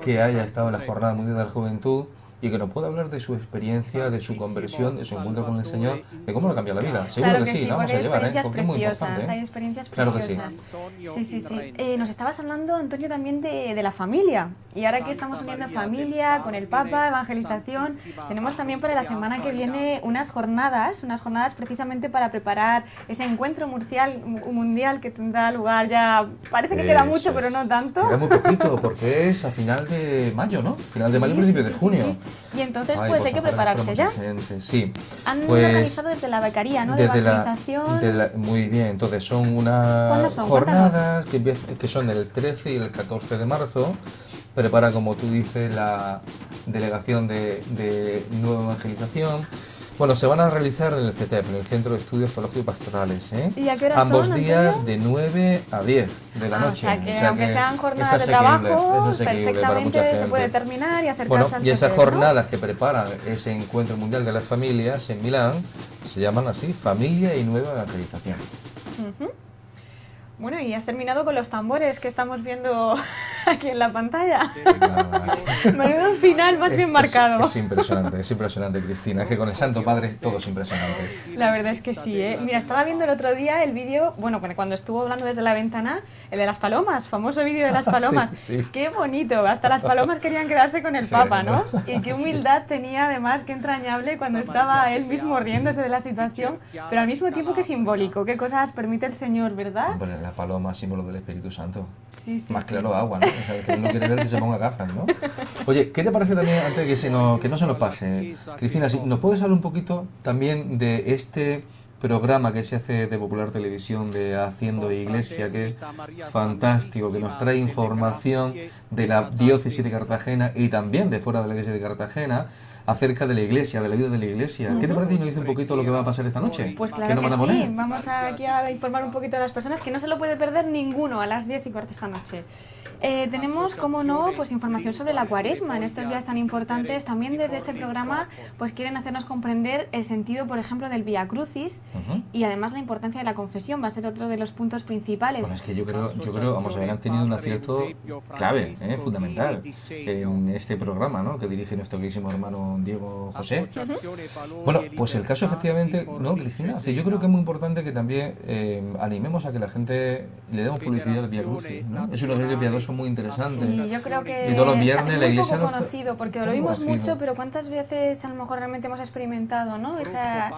que haya estado en la Jornada Mundial de la Juventud y que nos pueda hablar de su experiencia, de su conversión, de su encuentro con el Señor, de cómo lo cambió la vida. Seguro claro que sí, la vamos a llevar, porque es muy importante. Hay experiencias claro preciosas. Que sí. Sí. Nos estabas hablando, Antonio, también de la familia. Y ahora que estamos uniendo familia con el Papa, evangelización, tenemos también para la semana que viene unas jornadas precisamente para preparar ese encuentro mundial que tendrá lugar ya, parece que queda mucho, pero no tanto. Queda muy poquito, porque es a final de mayo, ¿no? Final de mayo, principio de junio. Y entonces pues hay que prepararse ya. Sí. Han organizado desde la becaría, ¿no? De evangelización. Muy bien, entonces son unas jornadas que son el 13 y el 14 de marzo, prepara, como tú dices, la delegación de Nueva Evangelización. Bueno, se van a realizar en el CETEP, en el Centro de Estudios Teológicos y Pastorales. ¿Y a qué hora Ambos son, días Antonio? de 9 a 10 de la noche. O sea que aunque sean jornadas es de asequible, trabajo, es asequible para mucha perfectamente se gente. puede terminar y acercarse Bueno, al y esas CETEP, ¿no? jornadas que preparan ese Encuentro Mundial de las Familias en Milán se llaman así, Familia y Nueva Evangelización. Ujú. Bueno, y has terminado con los tambores que estamos viendo aquí en la pantalla. Menudo final más bien marcado. Es impresionante, Cristina. Es que con el Santo Padre todo es impresionante. La verdad es que sí, ¿eh? Mira, estaba viendo el otro día el vídeo, bueno, cuando estuvo hablando desde la ventana, el de las palomas, famoso vídeo de las palomas. Sí. Qué bonito, hasta las palomas querían quedarse con el Sí, Papa, ¿no? ¿no? Y qué Así humildad tenía además, qué entrañable cuando estaba él mismo riéndose de la situación, pero al mismo tiempo que simbólico, qué cosas permite el Señor, ¿verdad? Hombre, la paloma, símbolo del Espíritu Santo. Sí, Más claro, agua, ¿no? O sea, el que no quiere ver que se ponga gafas, ¿no? Oye, ¿qué te parece también, antes de que no se nos pase, Cristina, si nos puedes hablar un poquito también de este programa que se hace de Popular Televisión de Haciendo Iglesia, que es fantástico, que nos trae información de la diócesis de Cartagena y también de fuera de la iglesia de Cartagena, acerca de la iglesia, de la vida de la iglesia? ¿Qué te parece si nos dice un poquito lo que va a pasar esta noche? Pues ¿Qué claro nos que van a poner? sí, vamos aquí a informar un poquito a las personas que no se lo puede perder ninguno a las 10:15 esta noche. Tenemos, como no, pues información sobre la Cuaresma en estos días tan importantes. También desde este programa pues quieren hacernos comprender el sentido, por ejemplo, del Vía Crucis y además la importancia de la confesión. Va a ser otro de los puntos principales. Bueno, es que yo creo, vamos a ver, han tenido un acierto clave, fundamental, en este programa, ¿no?, que dirige nuestro queridísimo hermano Diego José. Bueno, pues el caso efectivamente, ¿no, Cristina? O sea, yo creo que es muy importante que también animemos a que la gente le demos publicidad al Vía Crucis, ¿no? Es un ejercicio piadoso muy interesante. Sí, yo creo que Y todos los viernes es la muy iglesia poco lo está- conocido, porque lo muy oímos conocido. mucho, pero ¿cuántas veces a lo mejor realmente hemos experimentado, ¿no? Esa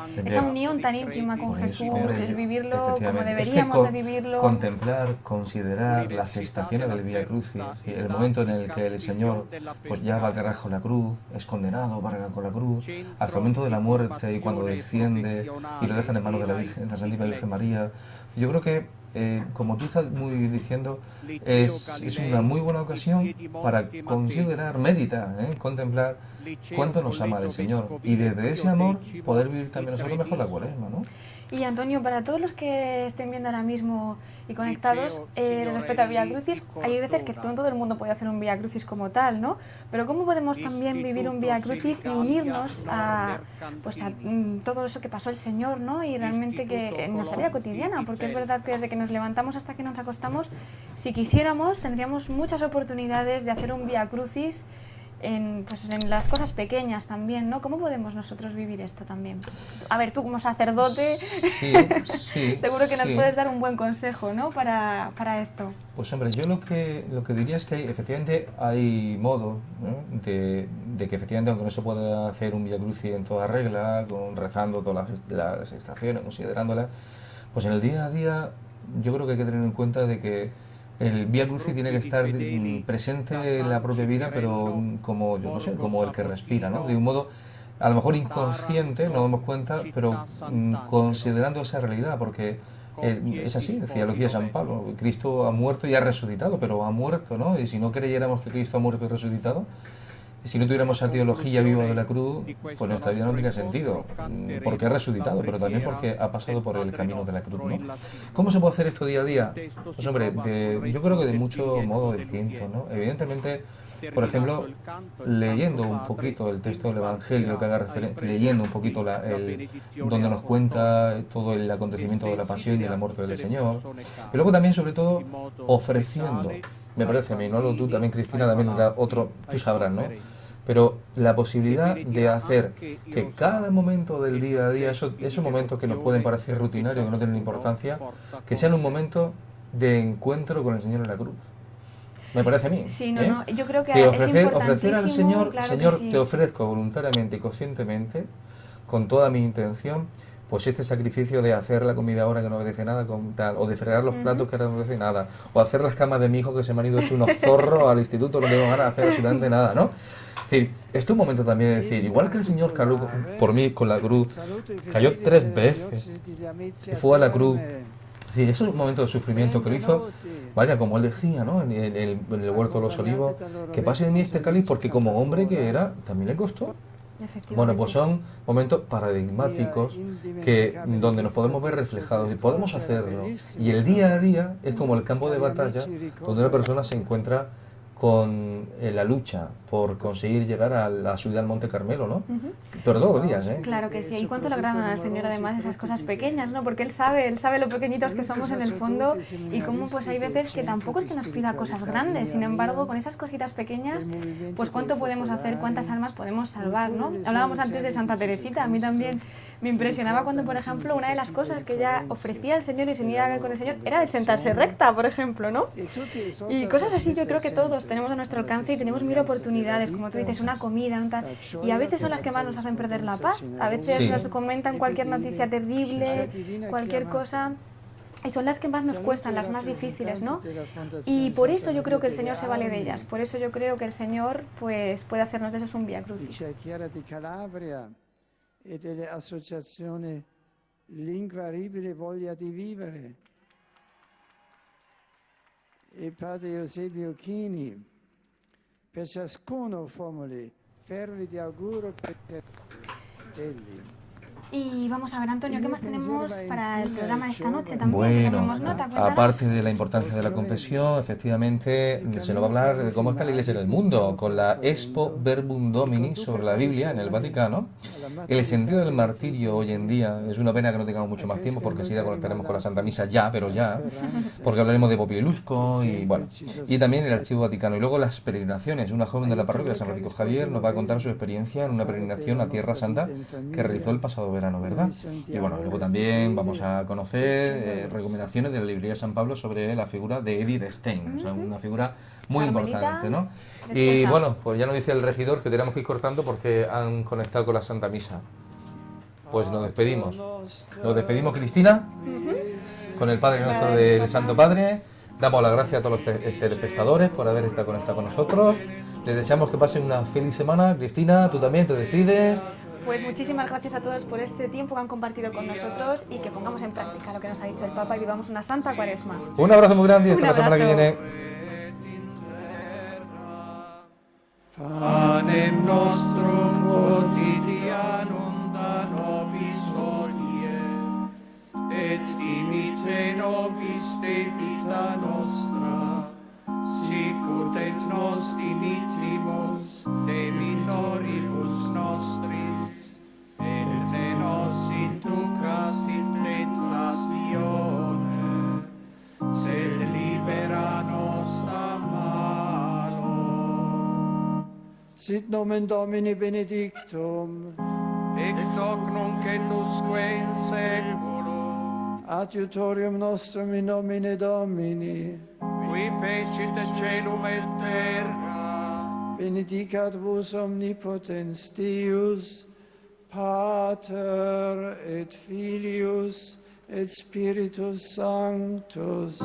unión tan íntima con Pues, Jesús, hombre, el vivirlo como efectivamente. Es que deberíamos de vivirlo. contemplar, considerar las estaciones del Vía Crucis, y el momento en el que el Señor pues ya va a cargar con la cruz, es condenado, va a cargar con la cruz, hasta el momento de la muerte y cuando desciende y lo dejan en manos de la Virgen, la Santísima Virgen María. Yo creo que como tú estás muy diciendo, es una muy buena ocasión para considerar, meditar, contemplar cuánto nos ama el Señor y desde ese amor poder vivir también nosotros mejor la Cuaresma, ¿no? Y Antonio, para todos los que estén viendo ahora mismo y conectados, respecto al Vía Crucis, hay veces que todo el mundo puede hacer un Vía Crucis como tal, ¿no? Pero ¿cómo podemos también vivir un Vía Crucis y unirnos a todo eso que pasó el Señor, ¿no? Y realmente que en nuestra vida cotidiana, porque es verdad que desde que nos levantamos hasta que nos acostamos, si quisiéramos, tendríamos muchas oportunidades de hacer un Vía Crucis en las cosas pequeñas también, ¿no? ¿Cómo podemos nosotros vivir esto también? A ver, tú como sacerdote, Sí, seguro que nos sí. puedes dar un buen consejo, ¿no? Para esto. Pues hombre, yo lo que diría es que efectivamente hay modo, ¿no?, de que efectivamente, aunque no se pueda hacer un Vía Crucis en toda regla, rezando todas las estaciones, considerándolas, pues en el día a día yo creo que hay que tener en cuenta de que el Vía Crucis tiene que estar presente en la propia vida, pero como, yo no sé, como el que respira, ¿no? De un modo, a lo mejor inconsciente, no nos damos cuenta, pero considerando esa realidad, porque es así, lo decía San Pablo, Cristo ha muerto y ha resucitado, pero ha muerto, ¿no? Y si no creyéramos que Cristo ha muerto y resucitado, si no tuviéramos esa teología viva de la cruz, pues nuestra vida no tendría sentido, porque ha resucitado, pero también porque ha pasado por el camino de la cruz, ¿no? ¿Cómo se puede hacer esto día a día? Pues hombre, yo creo que de muchos modos distintos, ¿no? Evidentemente, por ejemplo, leyendo un poquito el texto del Evangelio que haga referencia, leyendo un poquito donde nos cuenta todo el acontecimiento de la pasión y de la muerte del Señor, pero luego también, sobre todo, ofreciendo, me parece a mí, ¿no? Tú también, Cristina, también era otro, tú sabrás, ¿no? Pero la posibilidad de hacer que cada momento del día a día, esos momentos que nos pueden parecer rutinarios, que no tienen importancia, que sean un momento de encuentro con el Señor en la cruz. Me parece a mí. Sí, no, yo creo que sí, es ofrecer al Señor, claro Señor, sí. Te ofrezco voluntariamente y conscientemente, con toda mi intención, pues este sacrificio de hacer la comida ahora que no obedece nada, con tal, o de fregar los platos que ahora no obedece nada, o hacer las camas de mi hijo que se me han ido hecho unos zorros al instituto, no tengo ganas de hacer absolutamente nada, ¿no? Es decir, esto es un momento también de decir, igual que el Señor cayó por mí con la cruz, cayó 3 veces, y fue a la cruz Es decir, esos momentos de sufrimiento que lo hizo, vaya, como él decía, ¿no? En el huerto de los olivos, que pase de mí este cáliz, porque como hombre que era, también le costó. Bueno, pues son momentos paradigmáticos donde nos podemos ver reflejados y podemos hacerlo. Y el día a día es como el campo de batalla donde una persona se encuentra con la lucha por conseguir llegar a la subida al Monte Carmelo, ¿no? Pero todos los días, ¿eh? Claro que sí. ¿Y cuánto le agradan al Señor además esas cosas pequeñas, ¿no? Porque Él sabe lo pequeñitos que somos en el fondo y cómo pues hay veces que tampoco es que nos pida cosas grandes. Sin embargo, con esas cositas pequeñas, pues cuánto podemos hacer, cuántas almas podemos salvar, ¿no? Hablábamos antes de Santa Teresita, a mí también me impresionaba cuando, por ejemplo, una de las cosas que ella ofrecía al Señor y se unía con el Señor era el sentarse recta, por ejemplo, ¿no? Y cosas así yo creo que todos tenemos a nuestro alcance y tenemos mil oportunidades, como tú dices, una comida, un tal, y a veces son las que más nos hacen perder la paz. A veces nos comentan cualquier noticia terrible, cualquier cosa, y son las que más nos cuestan, las más difíciles, ¿no? Y por eso yo creo que el Señor se vale de ellas, por eso yo creo que el Señor pues puede hacernos de esos un vía crucis. E dell'associazione L'inguaribile Voglia di Vivere e Padre Eusebio Chini, per ciascuno formuli fervidi auguri per elli. Y vamos a ver, Antonio, ¿qué más tenemos para el programa de esta noche también? Bueno, aparte de la importancia de la confesión, efectivamente se nos va a hablar de cómo está la Iglesia en el mundo, con la Expo Verbum Domini sobre la Biblia en el Vaticano. El sentido del martirio hoy en día, es una pena que no tengamos mucho más tiempo porque si la conectaremos con la Santa Misa ya, pero ya, porque hablaremos de Popio y Lusco y bueno, y también el Archivo Vaticano. Y luego las peregrinaciones. Una joven de la parroquia de San Francisco Javier nos va a contar su experiencia en una peregrinación a Tierra Santa que realizó el pasado verano, ¿verdad? Y bueno, luego también vamos a conocer recomendaciones de la librería San Pablo sobre la figura de Edith Stein, o sea, una figura muy importante, ¿no? Y bueno, pues ya nos dice el regidor que tenemos que ir cortando porque han conectado con la Santa Misa. Pues nos despedimos. Nos despedimos, Cristina, con el Padre Nuestro del Santo Padre. Damos las gracias a todos los telespectadores por haber estado conectados con nosotros. Les deseamos que pasen una feliz semana. Cristina, tú también te despides. Pues muchísimas gracias a todos por este tiempo que han compartido con nosotros y que pongamos en práctica lo que nos ha dicho el Papa y vivamos una santa Cuaresma. Un abrazo muy grande y hasta la semana que viene. Panem nostrum quotidianum da nobis hodie, et dimitte nobis debita nostra, sicut et nos dimittimus debitoribus nostris, et ne nos inducas in tentazione, sed libera nos a malo. Sit nomen Domini benedictum, Ex hoc nunc et usque in seculum, adiutorium nostrum in nomine Domini, qui fecit caelum et terra, benedicat vos omnipotens Deus, Pater et Filius et Spiritus Sanctus.